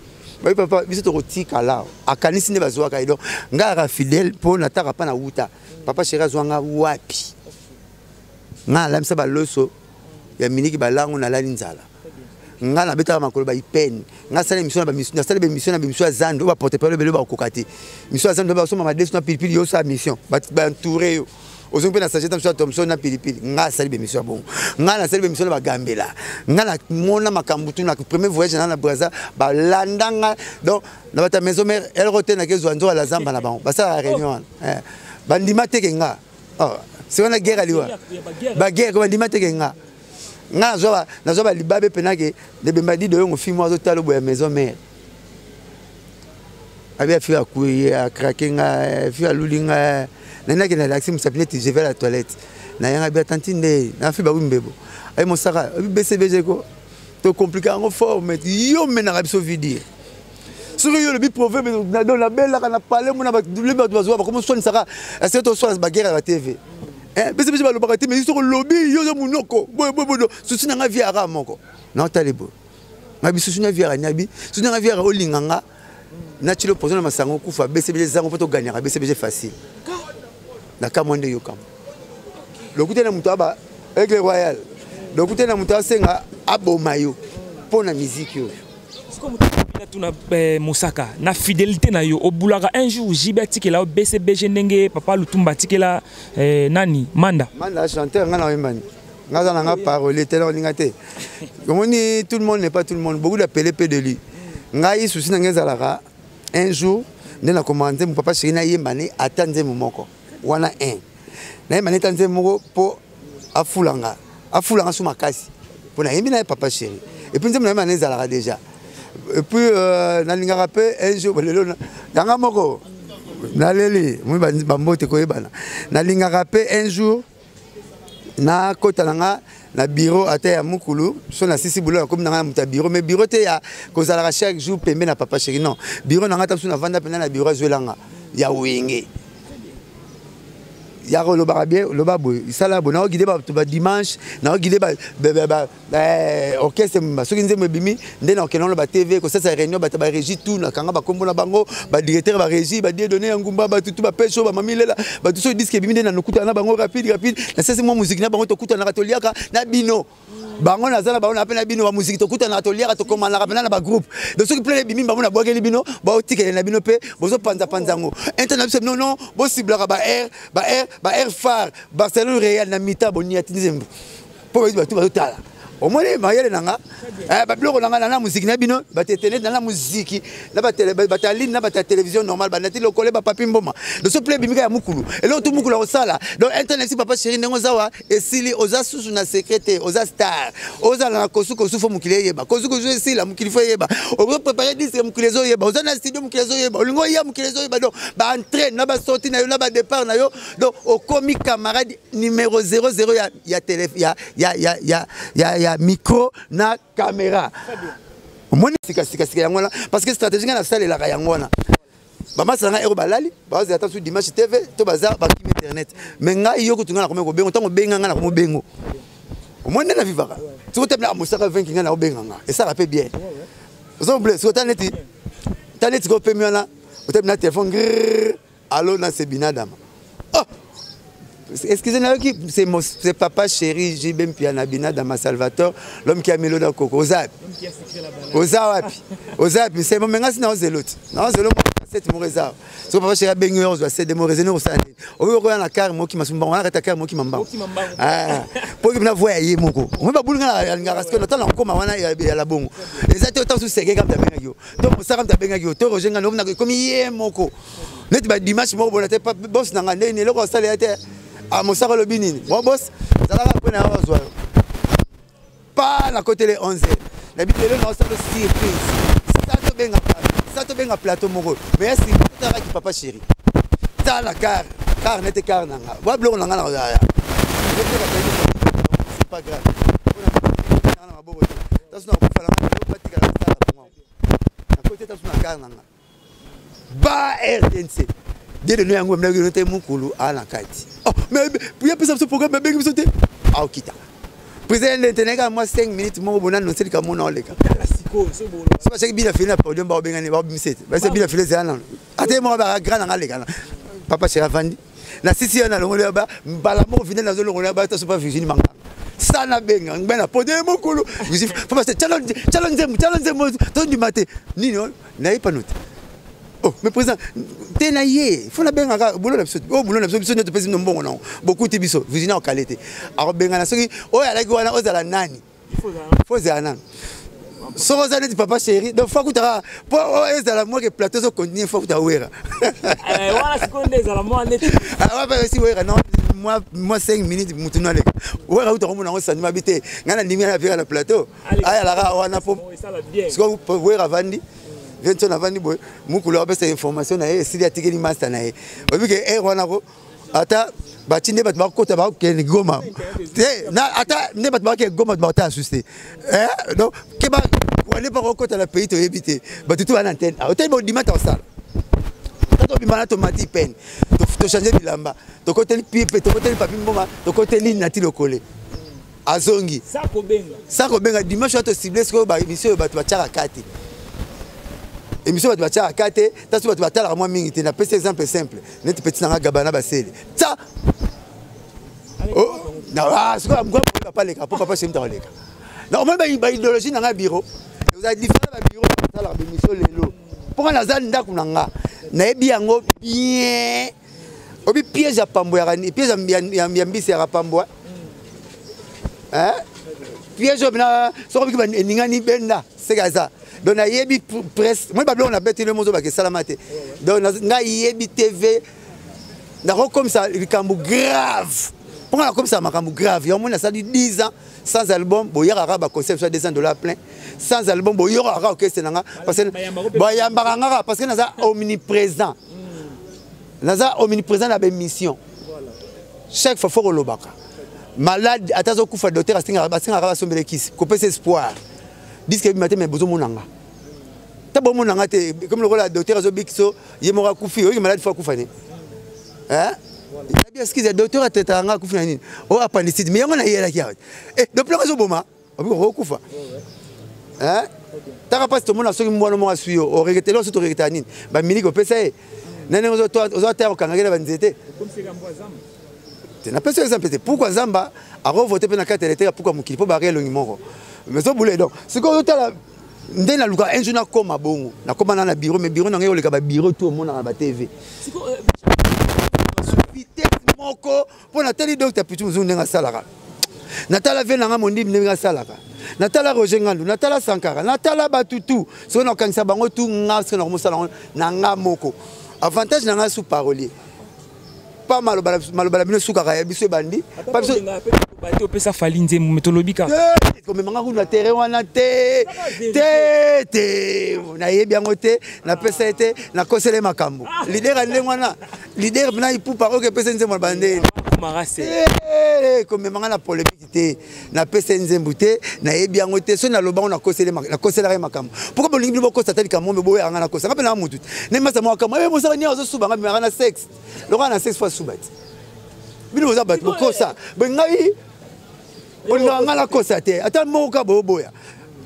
Oui papa, biso to rotika là. Akanisi ne bazwa ka ido. Nga fidèle pour na taka pa na wuta. Papa chéri zwanga wapi. Nga la msa ba loso ya miniki ba langu na lali nzala. Nga na beta makolo ba ipeni. Nga sala mission na ba mission, sala be mission na be mission zando ba porter parole belo ba kokati. Mission zando ba so mama desu na pilipili yo sa mission. Ba entouré yo. Ozongpe na sageta mso Thompson na pilipili nga sali be mission bon nga na sali be mission ba gambela nga na mona makambutu na premier voyage na Brazza ba landanga donc na bata maison mère elle rete na kezo nzo la zamba na bango basa réunion bandima teke nga oh c'est on a guerre aliwa ba guerre ko bandima teke nga na zo ba libabe penake de bembadi de ngo film azo talo boya maison mère abia fi akuye akrakenga fi alulinga nana qui na l'accès musapinete je vais à la toilette na yanga bien tantine na fi ba wimbebo ay mon sara BCBG ko to compliqué en forme yo mena biso vidir sur yo le bi proverbe na don la belle na parler mon ba le ba dozo ba comme soin sara c'est to soin ba guerre à la TV BCBG ba lo ba TV mais sur lobby yo zo munoko bo susi na nga viara moko na talebo na biso susi na viara nyabi susi na viara olinganga na chilo pozo na masango kufa BCBG zango poto gagner BCBG facile na kamonde yo kam le côté na muto aba aigle royal le côté na muto asenga aboma yo pona musique yo siko muto bina tuna Mosaka na fidélité na yo obulaka un jour Jibati ke la BCBG ndenge papa Lutumba tikela nani manda chanteur nga na wembani nga za nga parole tellement lingate komoni tout le monde n'est pas tout le monde beaucoup d'appelés de lui nga yi souci na ngezalaka un jour ndena commenter mon papa chéri na yembani atande momoko wana un na yembani atande moko po afulanga sous makasi pour na yembi na papa chéri et puis nzemna yembani ezalaka déjà et puis na linga rappel un jour lelo na moko na leli moi bambote ko yebana na linga rappel un jour na kota nanga na bureau ata ya mukulu so na sisi bulo comme na muta bureau mais bureau te ya kozala chaque jour pembe na papa chéri non bureau nanga tapsu na vanda pena na bureau zwelanga ya wenge ya ko lo barabie lo babo isala bona o gide ba dimanche na o gide ba orchestre ma soki nzembe bimi nde na okena ba TV ko ça réunion ba régie tout na kanga ba kombo na bango ba directeur ba régie ba die donner ngumba ba tutu ba pecho ba mamilela ba tuso disque bimi nde na nokuta na bango rapide na sese mo musique na bango to kuta na katoliaka na bino bango na zala bango na pena bino ba musique to kuta na katoliaka to komana rapena na ba groupe de ceux qui plein bimi bango na bwageli bino ba otikele na bino pe bozo panzango internet non bo ciblera ba air phare Barcelone Real na mita boni atinzembo po ba tout tala au moins mayele nanga ba bloko nanga na musique na bino ba tetenet na musique na ba télé ba taline na ba télévision normal ba nati lokole ba papi mboma de ce play bimika ya mukulu et là tout mukulu osala donc internet si papa chéri ndengo zawa et sili oza susu na secrétaire oza star oza na kosuko sufo mukile yeba kosuko zo sila mukili fo yeba ozo préparer disque mukile zo yeba oza na studio mukile zo yeba olingo ya mukile zo yeba donc ba entraîne na ba sortie na yo na ba départ na yo donc au comique camarade numéro 00 ya télé ya micro na caméra. Moni sika yangona parce que stratégie na salle la yangona. Bama sanga ero balali, baza ata sur Dimanche TV, to bazar ba kim internet. Mais nga yo ko tunga na ko bengo, tango benga nga na ko bengo. Au moins na vivaka. Tu ko tebla musaka 20 nga na ko benga nga. Et ça rappelle bien. Vous bleu, so taneti. Taneti ko pemio na, o tebla téléphone allo na sebinadama. Oh. Excusez-moi, c'est papa chéri, j'ai bien piana Binadama Salvatore, l'homme qui a mis l'eau dans le coco. Ozap. Ozap, c'est mon ménage, non, c'est l'autre. Non, c'est l'autre. C'est mon réserve. Si papa chéri a bien eu, c'est des mots raisonnés au sein. On veut regarder la carte, moi qui m'a souvent, on arrête la carte, moi qui m'a m'a. Ah, pour que vous voyez, mon co. On va bouler la parce que notre temps encore, on a la bonne. Les acteurs sont sous ces gars comme Tabengagio. Donc, on s'arrête Tabengagio. Toi, Roger, on a comme hier, mon co. Net ba Dimanche, moi, on n'était pas boss dans la neige, le roi salé à terre. Ah, mon sarah le binin. Bon, boss, ça va prendre un rasoir. Pas à côté les 11h. L'habitude, on a une surprise. Ça te bien à plateau, mon gros. Mais est-ce que tu as dit papa chéri? Ça, la car n'était car n'a pas. Voilà, on a la. C'est pas grave. Ba RTNC. Dès le nuit, on a eu un moukulu à la carte. Oh, mais pour y avoir ce programme, mais bien que vous êtes. Ah, ok. Président de l'Internet, moi 5 minutes, moi, on a annoncé que mon nom est là. C'est parce que bien fait la podium, bah, bien, bah, c'est bien fait les années. Attends-moi, bah, grand en aller. Papa, c'est Avandi. La sisi on a le monde là-bas, balamo vient dans le zone là-bas, tu sais pas Virginie Manga. Ça n'a bien, ben la podium moukulu. Vous dites, papa, c'est challenge, ton du matin. Nino, n'ayez pas note. Oh, mais président, t'es naïe. Faut la bien à boulot l'absolu. Oh, boulot l'absolu, ne te pèse non bon non. Beaucoup de biso, vous en qualité. Alors bien à la série, oh, à la guana, aux à la nani. Faut ça nan. Sans ça dit papa chéri, donc faut que tu as pour aux à la moi que plateau so continue faut que tu as ouera. Voilà ce qu'on est à la moi net. Ah ouais, si ouera non, moi 5 minutes mutuna les. Ouera où tu remontes en ça m'habiter. Ngana ndimi na faire le plateau. Ah la wana po. Ça va bien. Ce qu'on ouera vandi. Viens avant ni boy mukulu abesa information na si ya tikeli master na obi ke wana ko ata batinde bat ba kota ba ke goma na ata ne bat ba ke goma ba ta asuster donc ke ba wale pa kota la pays to éviter ba tout en antenne hôtel bo dimata osala tato bimana to mati pen to changer bilamba to côté pipe to côté papi mboma to côté ligne na ti lokole azongi ça ko benga dimanche to ciblé ce ko ba émission ba to chara kati. Et monsieur va te battre à 4, tu vas te battre à moi mingi, tu n'as pas cet exemple simple. Net petit nanga gabana baseli. Ça. Oh, non, c'est quoi moi papa les gars, papa c'est me les gars. Non, moi ba idéologie nanga bureau. Vous avez différent ba bureau ça la émission lelo. Pour na zanda kunanga. Na ebi yango bien. Obi piège à pambo ya ni, piège ya mbisi ya pambo. Hein? Piège obina, so ko bi ningani benda, c'est ça. Donc, il y a des presse. Moi, on a bêté le monde qui est salamate. Donc, il y a des TV. Comme ça, il y a grave. Pourquoi comme ça, il y a grave. Il y a 10 ans sans album. Il y a un concept soit $200 plein. Sans album, il y a un orchestre. Parce que il y a un omniprésent. Il y a un omniprésent dans la mission. Chaque fois, il faut le baka. Malade, attends, il faut docteur, il faut espoir. Disque que matin mais besoin monanga. Ta bon monanga te comme le rôle docteur Azobixo, il mora kufi, il malade fois kufane. Hein? Il bien ce que docteur a tête anga kufani. Oh appendicite mais on a yela kia. Eh de plus azoboma, on kufa. Hein? Ta rapaz tout monde a soki mwana mo asuyo, o regretter lo soto regretter nini. Ba miniko pesa e. Nene ozo terre kangela banzete. Comme c'est gambo zamba. Tu n'as pas ce exemple pourquoi Zamba a revoté pour la carte électorale pourquoi Mukili pour barrer le numéro. Mais ça boulé donc c'est quand tu as ndé na luka un jour na koma bongo na koma na bureau mais bureau na ngelo ka ba bureau tout le monde na ba TV c'est quoi vitesse moko pour na tali docteur pitu muzungu nga salaka natala ve na mondi nga salaka natala Roger Ngandu natala Sankara natala batutu so na kanisa bango tout nga so na musala na nga moko avantage na nga sous parolier pas malobala bino suka ya biso bandi pas biso bate opesa fali nzembo metolobika komemanga kuna terrain wana te na yebi yango te na pesa ete na kosele makambo leader ndenge wana leader na ipupa oke pesa nzembo bande komemanga na polémique te na pesa nzembo te na yebi yango te so na lobango na kosela makambo pourquoi bolingi bo kosa tali kamombe boye anga na kosa ngapena mutu ne masa mwaka mwe mosaka ni ozo suba ngapena na sex lokana na sex fois subati bino za bat kosa bengai on a la cosa te ata moka boboya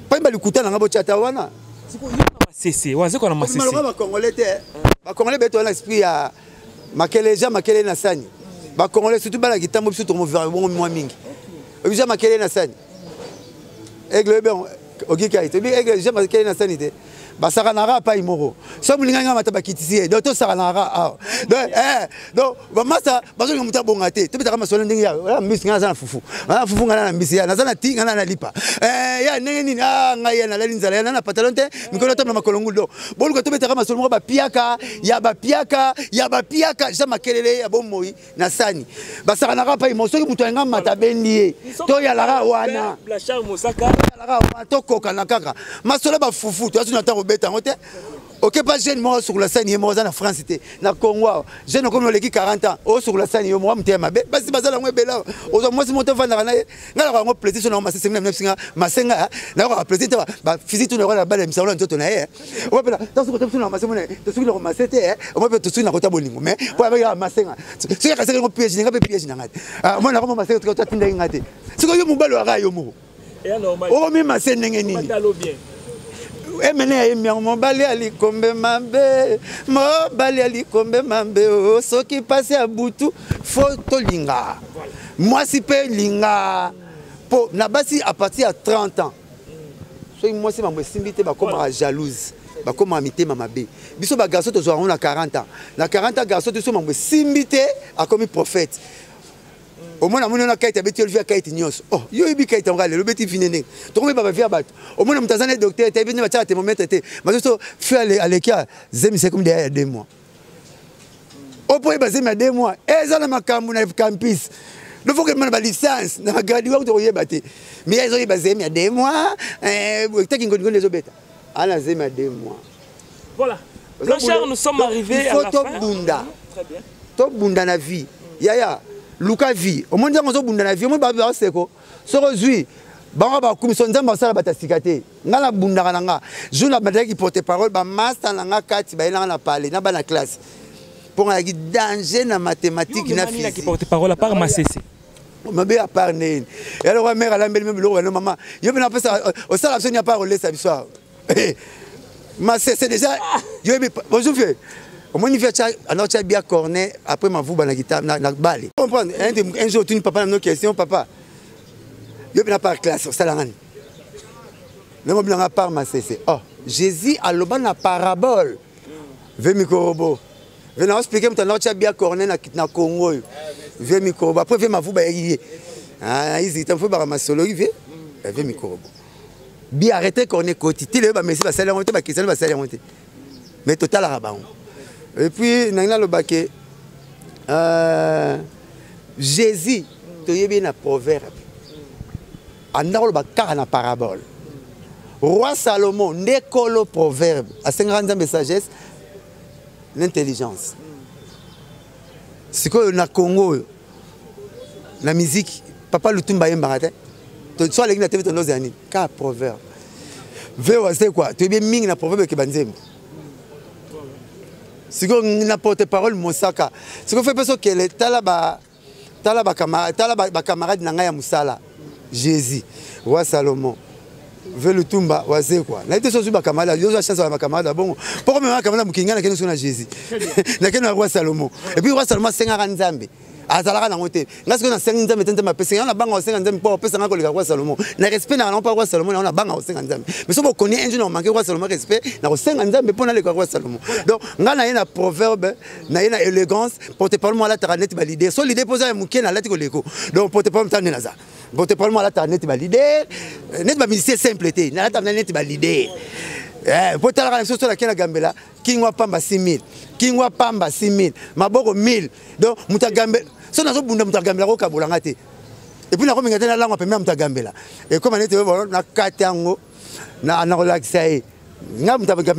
pamba likutana ngabo chata wana siko yona masese waze ko na masese ba congolais te ba congolais beto na esprit ya makele na sani ba congolais surtout bala kitambo biso to mo ver bon moi mingi obija makele na sani aigle ben ogika ite bi aigle je makele na sani te basaka na rapa imoro so mulinganga mata bakitisi do to saka na ra donc ba masa bazo ngomuta bonga te tebeta kama solo ndingi ya mbisi ngana sana fufu fufu ngana na mbisi ya nazana ti ngana na lipa ya ndenge nini ngai na lali nzala na pantalon te mikolo to na makolongu do boluko tebeta kama solo ba piaka ja makelele ya bomoi na sani basaka na rapa imoro so mutu ngama mata bendi to ya lara wana la charme osaka lara to koka na kaka masolo ba fufu to asu na ta ok, pas jeune moi sur la scène, moi en France, na Congo, jeune comme les 40 ans, oh sur la scène, moi m'étais ma belle, parce que bazala moi belle, moi c'est mon temps vendre na, na la plaisir sur ma scène, ma scène, na la plaisir, bah physique tout le la balle, me salon tout na, on va dans ce côté sur ma scène, tout ce que ma c'était, on va tout sur la côté bolingo, mais pour avec ma scène, c'est que c'est un piège, n'a pas piège n'a pas, moi la ma scène tout à fait ngate, c'est que yo mo balo ara yo mo, et normal, oh mais ma scène ngeni, bien. Emene mobali alikombe mambe so qui passe à butu photo linga moi si pe linga po na basi à partir à 30 ans so moi si mambo simbité ba comme jalouse ba comme amité mamabe biso ba garçon to zo on a 40 ans na 40 ans garçon to so mambo simbité a comme prophète au moins on a kaita beti olvia kaita nyos oh yo ibi kaita ngale lo beti finene to kombe baba via bat au moins mtazane docteur ta bini bacha thermomètre te mazo fait alekia zemi c'est comme derrière 2 mois au point basé mais 2 mois ezana makambu na campus le faut que man ba licence na gradué to yebate mais ils ont basé mais 2 mois ta kingo les obeta ala zemi 2 mois voilà Blanchard, nous sommes arrivés à la fin. Très bien. Top bunda na vie yaya Luka vie au monde on zo bunda na vie mo ba ba seko soko zui ba ba commission nzamba sala batasikate ngala bunda kananga jouna bataki porte parole ba master nanga kati ba ina na parler na ba na classe pour un danger na mathématiques na physique qui porte parole à part Masese mabe à part né et alors ma mère elle a même le maman yo na pesa au sala il n'y a pas relais ça soir Masese déjà yo bonjour fait au moins il fait alors tu as bien corné après ma vous na guitare na balle comprendre un jour tu ne papa na question papa yo na par classe ça la ngani le mo blanga par Masese oh Jésus a loba na parabole ve mikorobo ve na expliquer mtana tu as bien corné na Congo ve mikorobo après ve ma vous ba yé ah ici tu faut ba masolo ve mikorobo bien arrêter corné côté le ba merci ba salaire monter ba question ba salaire monter mais total à ba. Et puis, nous avons le Jésus, tu as bien un proverbe. On a une parabole. Roi Salomon, le proverbe. À 50 ans de sagesse, l'intelligence. C'est que dans le Congo, la musique, papa le tumba yembarate. Tu sois l'église de ton ozani. Car proverbe. C'est quoi? Tu es bien mis dans le proverbe qui est si vous n'apportez parole Mosaka, si vous faites pas que les talaba camarade nanga musala Jésus roi Salomon veut le tumba waze quoi na été sozu ba camarade yo za chance ba camarade bon pourquoi même camarade mukinga na keno na Jésus na keno roi Salomon et puis roi Salomon senga nzambe azalaka na ngote ngasi ko na senga nzambe tente ma pesa na banga senga nzambe pour pesa ngako le roi Salomon na respect na non pas roi Salomon na banga senga nzambe mais so bo connait un jour on manque roi Salomon respect na senga nzambe pour na le roi Salomon donc ngana ina proverbe na ina élégance porte parole moi la taranete ba l'idée so l'idée posa muke na lati ko leko donc porte parole tane na za porte parole moi la taranete ba l'idée net ba musicien simple té na la taranete ba l'idée pour tala la chose la kena gambela kingwa pamba 6000 kingwa pamba 6000 maboko 1000 donc mutagambe so nazo bunda mutagambela ko kabulanga te Et puis, on a la langue, on peut même gambela. Et comme on était on a 4 ans, on a relaxé. Nous allons clôturer.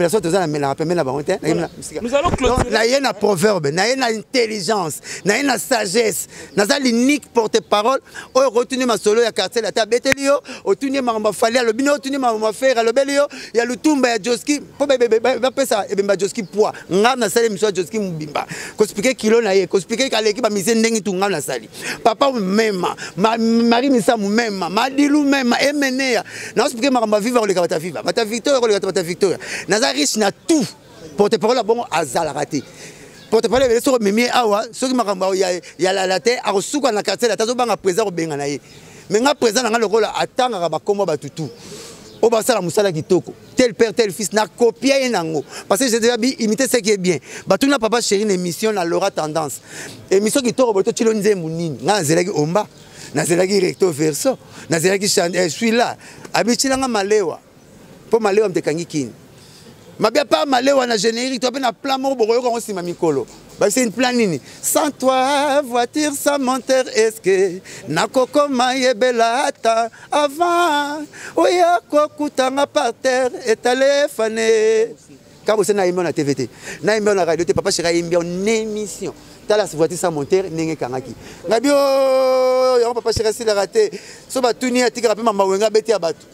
Il y a un proverbe, il y a une intelligence, il y a une sagesse, il y a une unique porte-parole. On retenu ma solo, il y a quartier, la table, il y a retenu ma fali, il y a retenu ma fer, il y a le tumba, il y a Joski, pour ça, il y a Joski poids. Nous avons salé, monsieur Joski Mubimba. Qu'on explique kilo na ye, qu'on explique qu'à l'équipe a misé n'engi tout ngam na sali. Papa même, Marie Missa même, Madilou même, Emenea. Nous explique ma vivre le kabata viva, ma victoire le kabata victoire. Naza riche na tout. Porte-parole la bon azal raté. Porte-parole les so memi awa, so ki makamba ya la laté a resuka na quartier la tazo banga présent au benga na ye. Mais nga présent na le rôle atanga ba komba ba tutu. O ba sala musala kitoko. Tel père tel fils na copier nango. Parce que j'ai déjà dit imiter ce qui est bien. Ba tuna papa chéri une émission na Laura tendance. Émission kitoko boto chilo nze munini. Nga zelaki omba. Na zelaki recto verso. Na zelaki je suis là. Abichila nga malewa. Po malewa mtekangi kini. Mabia pas malewa na générique, tu as un plan mort pour aussi ma mikolo. C'est une plan nini. Sans toi, voiture sans moteur, est-ce que na koko maye belata avant. Oya quoi coutanga par terre et téléphoné. Quand vous êtes na émission na TVT, na émission na radio, papa chéri émission en émission. T'as la voiture sans moteur, n'engé kangaki. Ngabio, y'a papa chéri si la raté. So ba tuni atika rapé mama wenga beti abatu.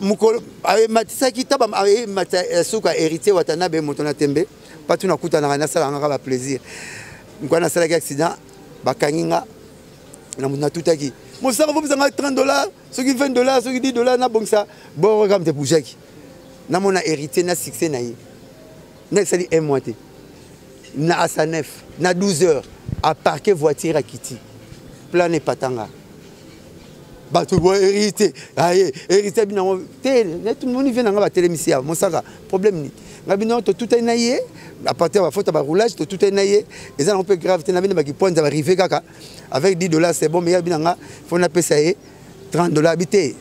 Mukolo matisa kitaba suka héritier watanabe motona tembe patu na kuta na sala ngaka plaisir ngwana sala accident bakanginga na muna tutaki mosaka vous bezanga $30 soki $20 soki $10 na bongsa bon comme te boujaki na mona héritier na succès na yi na sali un mois na asanef na 12 heures à parquer voiture à Kiti plané patanga bato bo hérité aye hérité bina tel tout le monde vient nga ba télémisia mosaka problème ni ngabino to tout naye à partir de faute ba roulage to tout naye et ça un peu grave te na bina ba ki point va arriver kaka avec $10 c'est bon mais ya bina nga faut na pesa ye $30 habité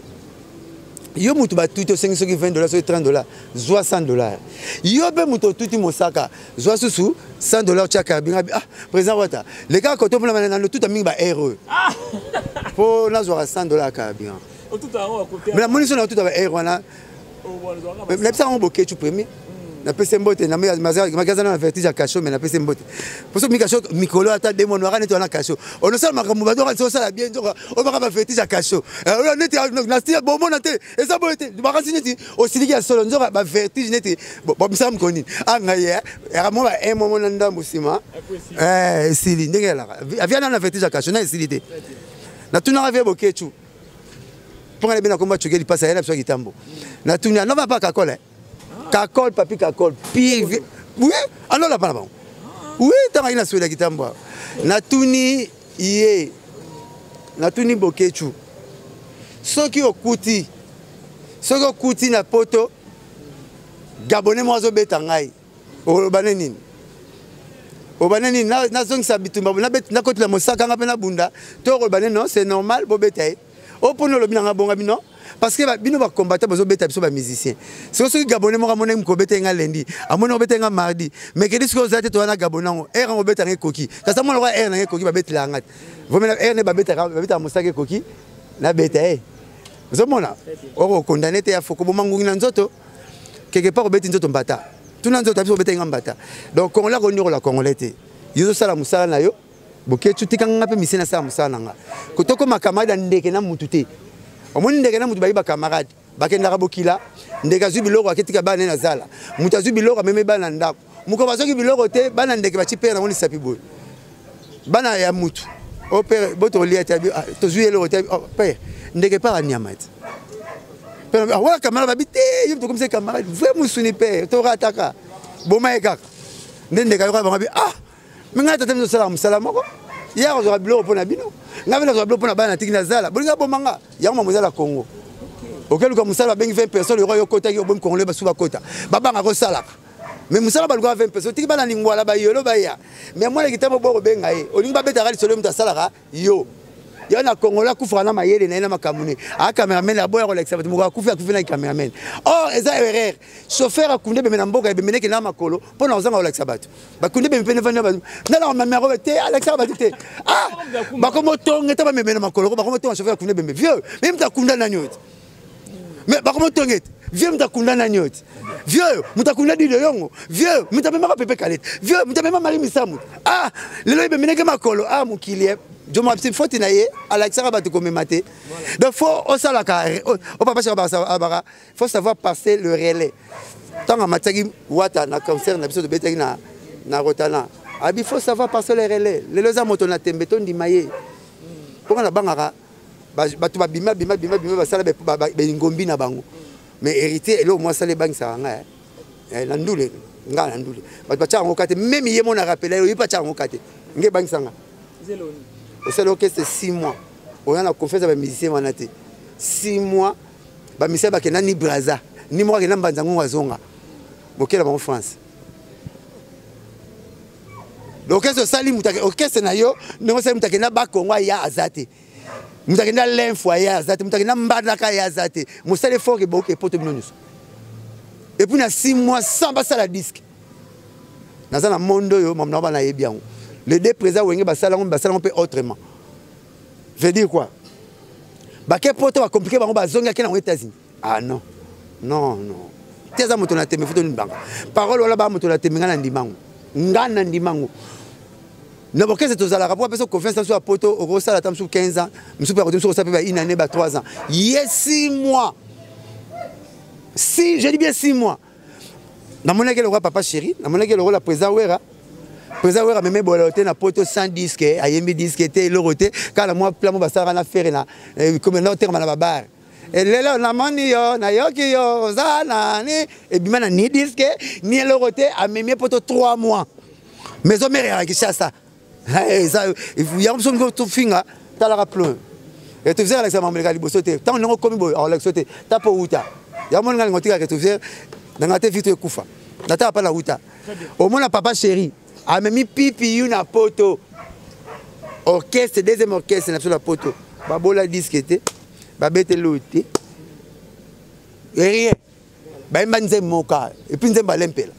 yo mutu ba tout $5 soki $20 soki $30 $60 yo be mutu tout mosaka zo susu $100 chaka binga ah président wata les gars quand on prend na tout mingi ba RE pour na zo $100 ka bien tout à mais la munition na tout ba RE wana mais ça on bloqué tu premier na pese mbote na magasin na vertige à cacho mais na pese mbote pour ça mikacho mikolo ata demo noira neto na cacho on ne sait makambo ba donc ça la bien donc on va pas vertige à cacho on net na style bon mon ate et ça bote ba kasineti o siliki ya solo nzoka ba vertige neti bon ça me connaît anga ya mo ba un moment na ndambo sima sili ndengela avia na vertige à cacho na silité na tuna avia bokechu pour aller bien combat chokeli passe à sur kitambo na tuna non va pas kakole kakol papi kakol pire oui alors là pas là oui t'as rien à souhaiter kitambo na tuni yé na tuni bokechu soki okuti na poto gabonais moi zo betangai o banenini na zong sa bitumba na bet na kotula mosaka nga pe na bunda to ko banene non c'est normal bo betaye o pono lo binanga bonga bino parce que bino ba combattre bazo beta biso ba musicien c'est ce que gabonais mo ramona ko beta nga lundi amona beta nga mardi mais que disco za te to na gabonais er ngo beta nga koki kasa mo lo er nga koki ba betla nga vomena er ne ba beta mosaka koki na beta vous mona o condamné te ya foko bo mangungi na nzoto quelque part beta nzoto mbata tout na nzoto biso beta nga mbata donc on la konyo la congolais te yo sala musala na yo boke tutika nga pe misena sala musala nga kotoko makamada ndeke na mutute omoni ndeke na mutu ba camarade bakenda ka bokila ndeka zu biloko aketika bana na zala mutu azu biloko meme bana ndako muko bazoki biloko te bana ndeke ba chipera ngoni sapi boy bana ya mutu o père boto lieta to zu yelo te père ndeke pa nyamati père wala camarade babite yo to comme ça camarade vraiment suni père to rataka boma ekaka ndeka yo ka ba mais ngata temo salam salamoko ya ko zo biloko pona bino ngavela zo biloko pona bana tikina zala bolinga bomanga ya mo mozala Congo okelu ko musala bengi 20 personnes le royo kota yo bom congolais basuba kota babanga ko sala mais musala balgo 20 personnes tiki bana lingwala ba yolo ba ya mais moi le kitamo boko benga e olinga beta gali solo muta sala yo Il y a un Congolais qui fait un maïe na makamune. A cameraman la boya Alexa bato muka kufi na cameraman. Oh eza erreur. Chauffeur akunde be na mboka be meneke na makolo pour na ozanga Alexa bato. Ba kunde be mpene vana bato. Na la mamero te Alexa bato te. Ah ba komo tonge ta ba me na makolo ba komo tonga chauffeur akunde be vieux. Même ta kunda na nyoti. Mais ba komo tonge vieux mutakunda na nyoti. Vieux mutakunda di yongo. Vieux mutamema pepe kalete. Vieux mutamema mari misamu. Ah lelo be meneke makolo ah mukilie. Je m'en suis faute naie Alexa va te commémorer. Donc faut au salaka au papa chabara faut savoir passer le relais. Tant en matagi wata na concert na biso de betaki na rotana. Abi faut savoir passer le relais. Les loza moto na tembeton di maye. Pour na bangara batu ba bima ba sala be ngombi na bango. Mais hérité et là moi ça les banques ça nga. Na ndule nga na ndule. Ba cha ngokate même yemo na rappeler yo pa cha ngokate. Nge banque ça nga. C'est l'orchestre 6 mois. On a la confiance avec les musiciens. 6 mois. Les musiciens sont ni Braza, ni moi qui sommes en Wazonga. Je en France. L'orchestre Sali, l'orchestre Nayo, nous sommes en Bakonga ya Azate. Nous sommes en l'info ya Azate. Nous sommes en Mbadaka ya Azate. Nous sommes fort et beaucoup pour tout le monde. Et puis, 6 mois sans passer la disque. Dans le monde, nous sommes bien. Les deux présents on peut autrement. Je veux dire quoi? Quel pote va compliquer aux États-Unis? Ah non. Non, non. Tes amis ont été mis dans parole ou là-bas, ont été mis dans Ndimango. Ngana Ndimango. Ne pas que c'est aux Arabes, parce que confiance sur la pote, au gros salaire, sur 15 ans, je suis pas retourné sur une année, 3 ans. Il y a 6 mois. Si, je dis bien 6 mois. Dans mon école, le roi Papa Chéri, dans mon école, le roi la président Ouera. Président Ouera même boloté na poto sans disque ayembi disque té loroté car moi plan ba sara na faire na comme no terme na babar et lelo na mani yo na yoki yo zana ni et bimana ni disque ni loroté a même poto 3 mois mais on mère qui ça ça il y a besoin de tout finga ta la rappelons et tu faisais avec ça maman gali bosoté tant on comme boy avec sauté ta po uta ya mon ngal ngotika que tu faisais dans la tête vite kufa nata pas la uta au moins Papa Chéri a même pipi une poto. Orchestre, deuxième orchestre, sur la poto. Babola disque était, babete l'autre. Et rien. Baimbanze moka. Et puis nzemba lempela.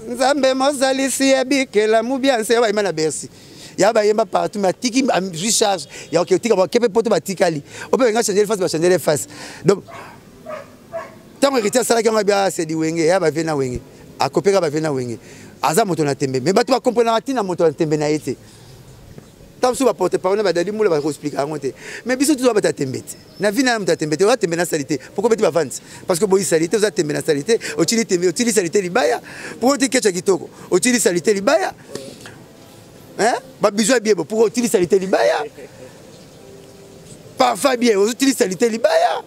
Nzambe mozali si abike la mubianse wa imana bersi. Ya ba yemba partout ma tiki je charge. Ya ok tika ba kepe poto ba tikali. On peut changer les faces, ba changer les faces. Donc tant héritier sala ki ngabia c'est di wenge ya ba vena wenge. Akopeka ba vena wenge. Aza moto na tembe mais bato ba comprendre tina moto na tembe na été tam sou ba porter parole ba dali moula ba expliquer raconter mais biso tout ba ta tembe na vie na mta tembe te wa tembe na salité pourquoi beti ba vente parce que boy salité za tembe na salité otili tembe otili salité libaya pour te kecha kitoko otili salité libaya hein ba besoin bien pour otili salité libaya parfois bien otili salité libaya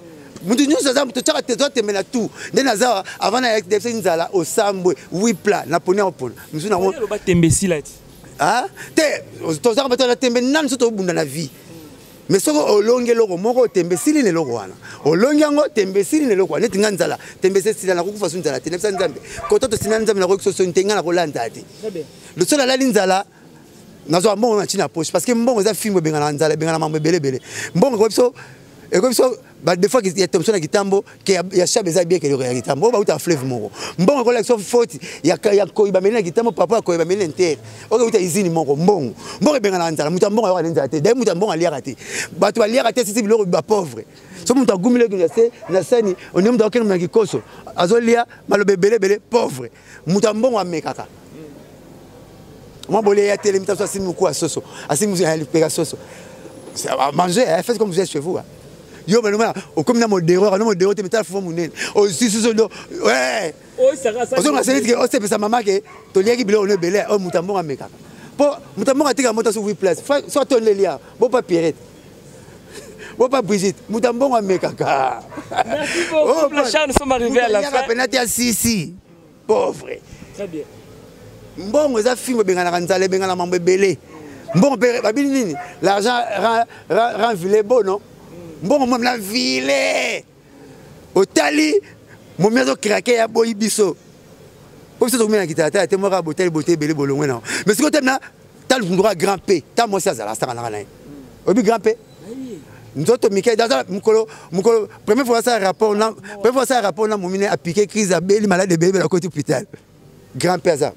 mutu nyonso za mutu tsaka tezo tembe na tout ndena za avant na exception nzala au sambwe wipla na pona opona musu na lo ba tembe silati ah te tozaka bato na tembe nanu soto bunda na vie mais soko olonge loko moko tembe sili ne loko wana olonge yango tembe sili ne loko neti nga nzala tembe sili na kukufa su nzala te nefisa nzambe koto to sina nzambe na ko so ntenga na kolanda ate le sola la nzala nazo mbongo na china poche parce que mbongo za film benga na nzala benga na mambe belebele mbongo ko so et comme ça des fois il y a Thompson à Kitambo qui a chaque bien que le Kitambo ba uta fleuve moko mbongo ko la so faute il y a koiba mena Kitambo papa koiba mena inter o uta izini moko mbongo benga na nzala muta mbongo wa nzala te dai muta mbongo ali raté bato ali raté si biloko ba pauvre so muta gumile na sani on est muta okena ngikoso azolia malobe belebele pauvre muta mbongo amekaka moi bolé ya télé muta so simu ko asoso asimu ya libération soso manger faites comme vous êtes chez vous. Yo mais au comme na modéro na modéro te mettre fo munene o si so do ouais oh ça on a dit que o c'est sa maman que to liaki bilo on belé o mutambo ameka po mutambo atika moto sur 8 places soit ton Lélia bon pas Pierrette bon pas Brigitte mutambo ameka merci beaucoup la chance nous sommes arrivés à la fin penati à si pauvre très bien mbongo za film benga na nzale benga na mambo belé mbongo babili nini l'argent rend vilain bon non bon moi la ville au tali mon mère craquer ya boy biso pour ça to mena kitata te mo ka botel beauté belé bolongwe non mais ce que tu na tal droit grand P ta moi ça la star na obi grand père nzoto Mickey dans mukolo première fois ça rapport na momine a piqué crise à beli malade de bébé à côté hôpital grand père ça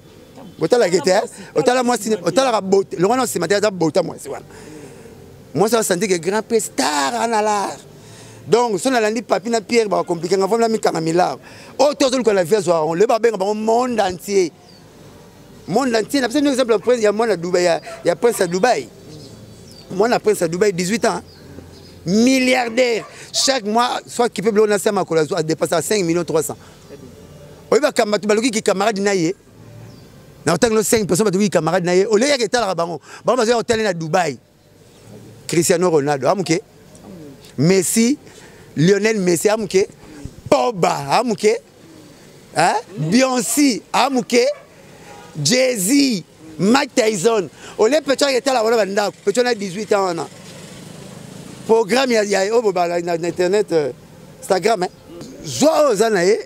otala gete otala moi otala rabot le roi c'est matin ça bota moi ça sentir que grand père star en l'art donc son alandi papi na pierre ba compliqué ngavon la mi kangamila o tozo ko la vie soir on le ba benga ba monde entier n'a pas un exemple il y a moi à Dubaï il y a prince à Dubaï moi na prince à Dubaï 18 ans milliardaire chaque mois soit qui peut bloquer ma colazo a dépassé 5 millions 300 oui ba kamatu baloki ki camarade naie na autant que 5 personnes baloki camarade naie au lieu ya ketala ka bango ba ba hôtel na Dubaï Cristiano Ronaldo amuke Messi Lionel Messi amuke Pogba amuke hein Beyoncé amuke Jay-Z Mike Tyson au lieu peut-être était là voilà banda peut-être 18 ans on a programme il y a au internet Instagram joie aux anaïe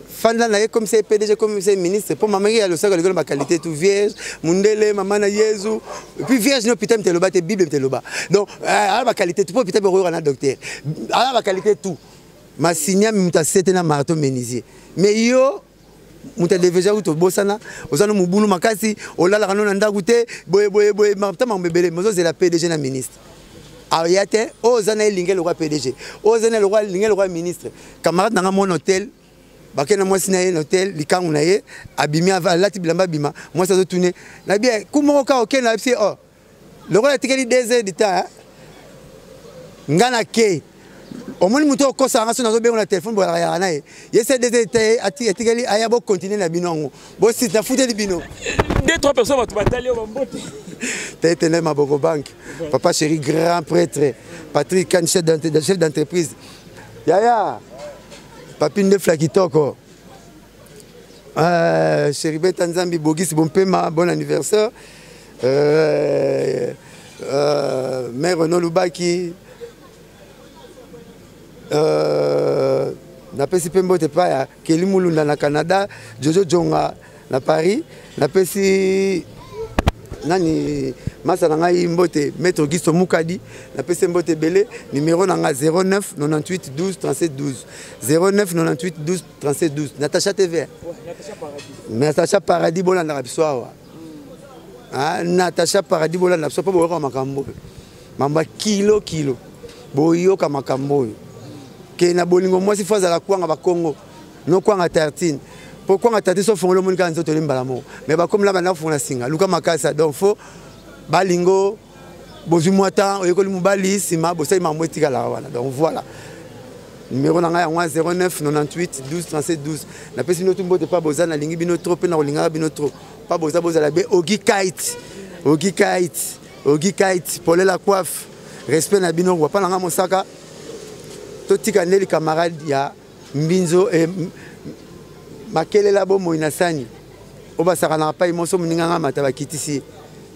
fanda naïe comme c'est PDG comme c'est ministre pour maman il y a le sac de ma qualité tout vierge mundele maman na Jésus et puis vierge no putain te loba te bible te loba donc à ma qualité tout putain pour un docteur à ma qualité tout ma signa muta c'était na marathon menisier mais yo muta deveja uto bosana osana mubulu makasi olala kanona ndakute boye maptama mbebele mozo c'est la PDG na ministre ayate ozana elinge le roi PDG ozana le roi linge le roi ministre camarade na mon hôtel bakena moi sina un hôtel likangu na ye abimi avalati bilamba bima moi ça zo tourner na bien kumo ka ok na psi oh le roi tikeli 2 heures de temps ngana ke au moins muto ko sa ngaso na zo be on téléphone bo ya na ye yese 2 heures ati tikeli aya bo continuer na binongo bo si na fouter bino 2-3 personnes vont batailler au mbote tete na maboko bank papa chéri grand prêtre Patrick Kan chef d'entreprise yaya papi nde flakitoko chéri beta nzambi bogisi bompema bon anniversaire mère Renaud Lubaki napesi pe mbote pa ya Keli Mulunda na Canada Jojo Jonga na Paris napesi nani masala ngai mbote maître Gisto Mukadi napesi mbote belé numéro nanga 09 98 12 37 12 09 98 12 37 12 Natacha TV Natacha Paradis bolanda rabiswa Natacha Paradis bolanda rabiswa po boyoka makambo mamba kilo boyoka makambo ke na bolingo mwasi faza la kwanga ba Congo no kwanga tartine pourquoi on a tâté sauf on le monde quand on te balamo mais bah comme là maintenant on a singa luka makasa donc faut balingo bozu moita oyekoli mobali sima bosai mamwetika la wana donc voilà numéro nanga 09 98 12 37 12 na pesi no tumbo te pas bozana lingi bino trop pe na olinga bino trop pas bozala be Ogi Kite pour la coiffe respect na bino wa pa nanga mosaka to tika ndeli camarade ya Mbinzo et makele la bomo inasani oba sakana pa imoso muninganga mata bakitisi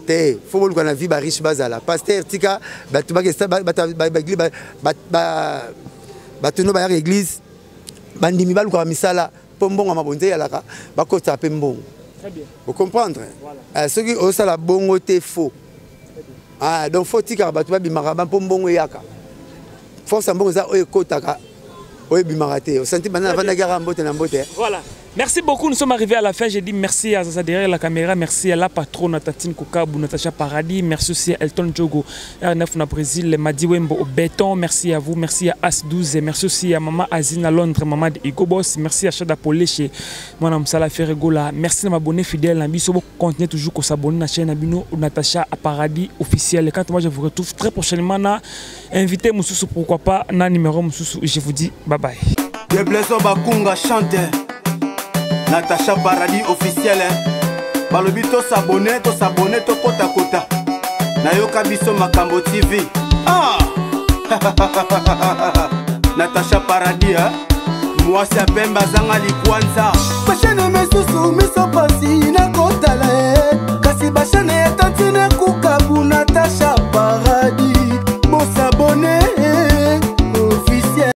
te faut boluka na vie ba riche bazala pasteur tika batu bakesta batuno ba église bandimi baluka misala pombonga mabonze yalaka bakota pe mbongo très bien vous comprendre voilà ce qui osala bongo te faux donc faut tika batu babimaka ba pombongo yaka force mbongo za oyekotaka oyebimarate o senti bana vanda gara mbote na mbote voilà. Merci beaucoup, nous sommes arrivés à la fin. J'ai dit merci à Zaza derrière la caméra, merci à la patronne Tatine Kokabu, Natacha Paradis, merci aussi à Elton Jogo, R9 na Brésil, Madi Wembo au béton, merci à vous, merci à As12, merci aussi à Maman Azine à Londres, Maman de Igobos, merci à Chada Polé chez Madame Salah Ferregola, merci à m'abonner fidèle, Nabiso, continuez toujours à s'abonner à la chaîne Nabino ou Natacha Paradis officiel. Et quand moi je vous retrouve très prochainement, invité Moussou, pourquoi pas, na numéro Moussou, je vous dis bye bye. De Blaiso Bakunga chante Natacha Paradis officiel balobito s'abonner to kota kota Nayoka biso makambo TV Natacha Paradis moi c'est Pemba zanga likwanza Machene mesusu misopa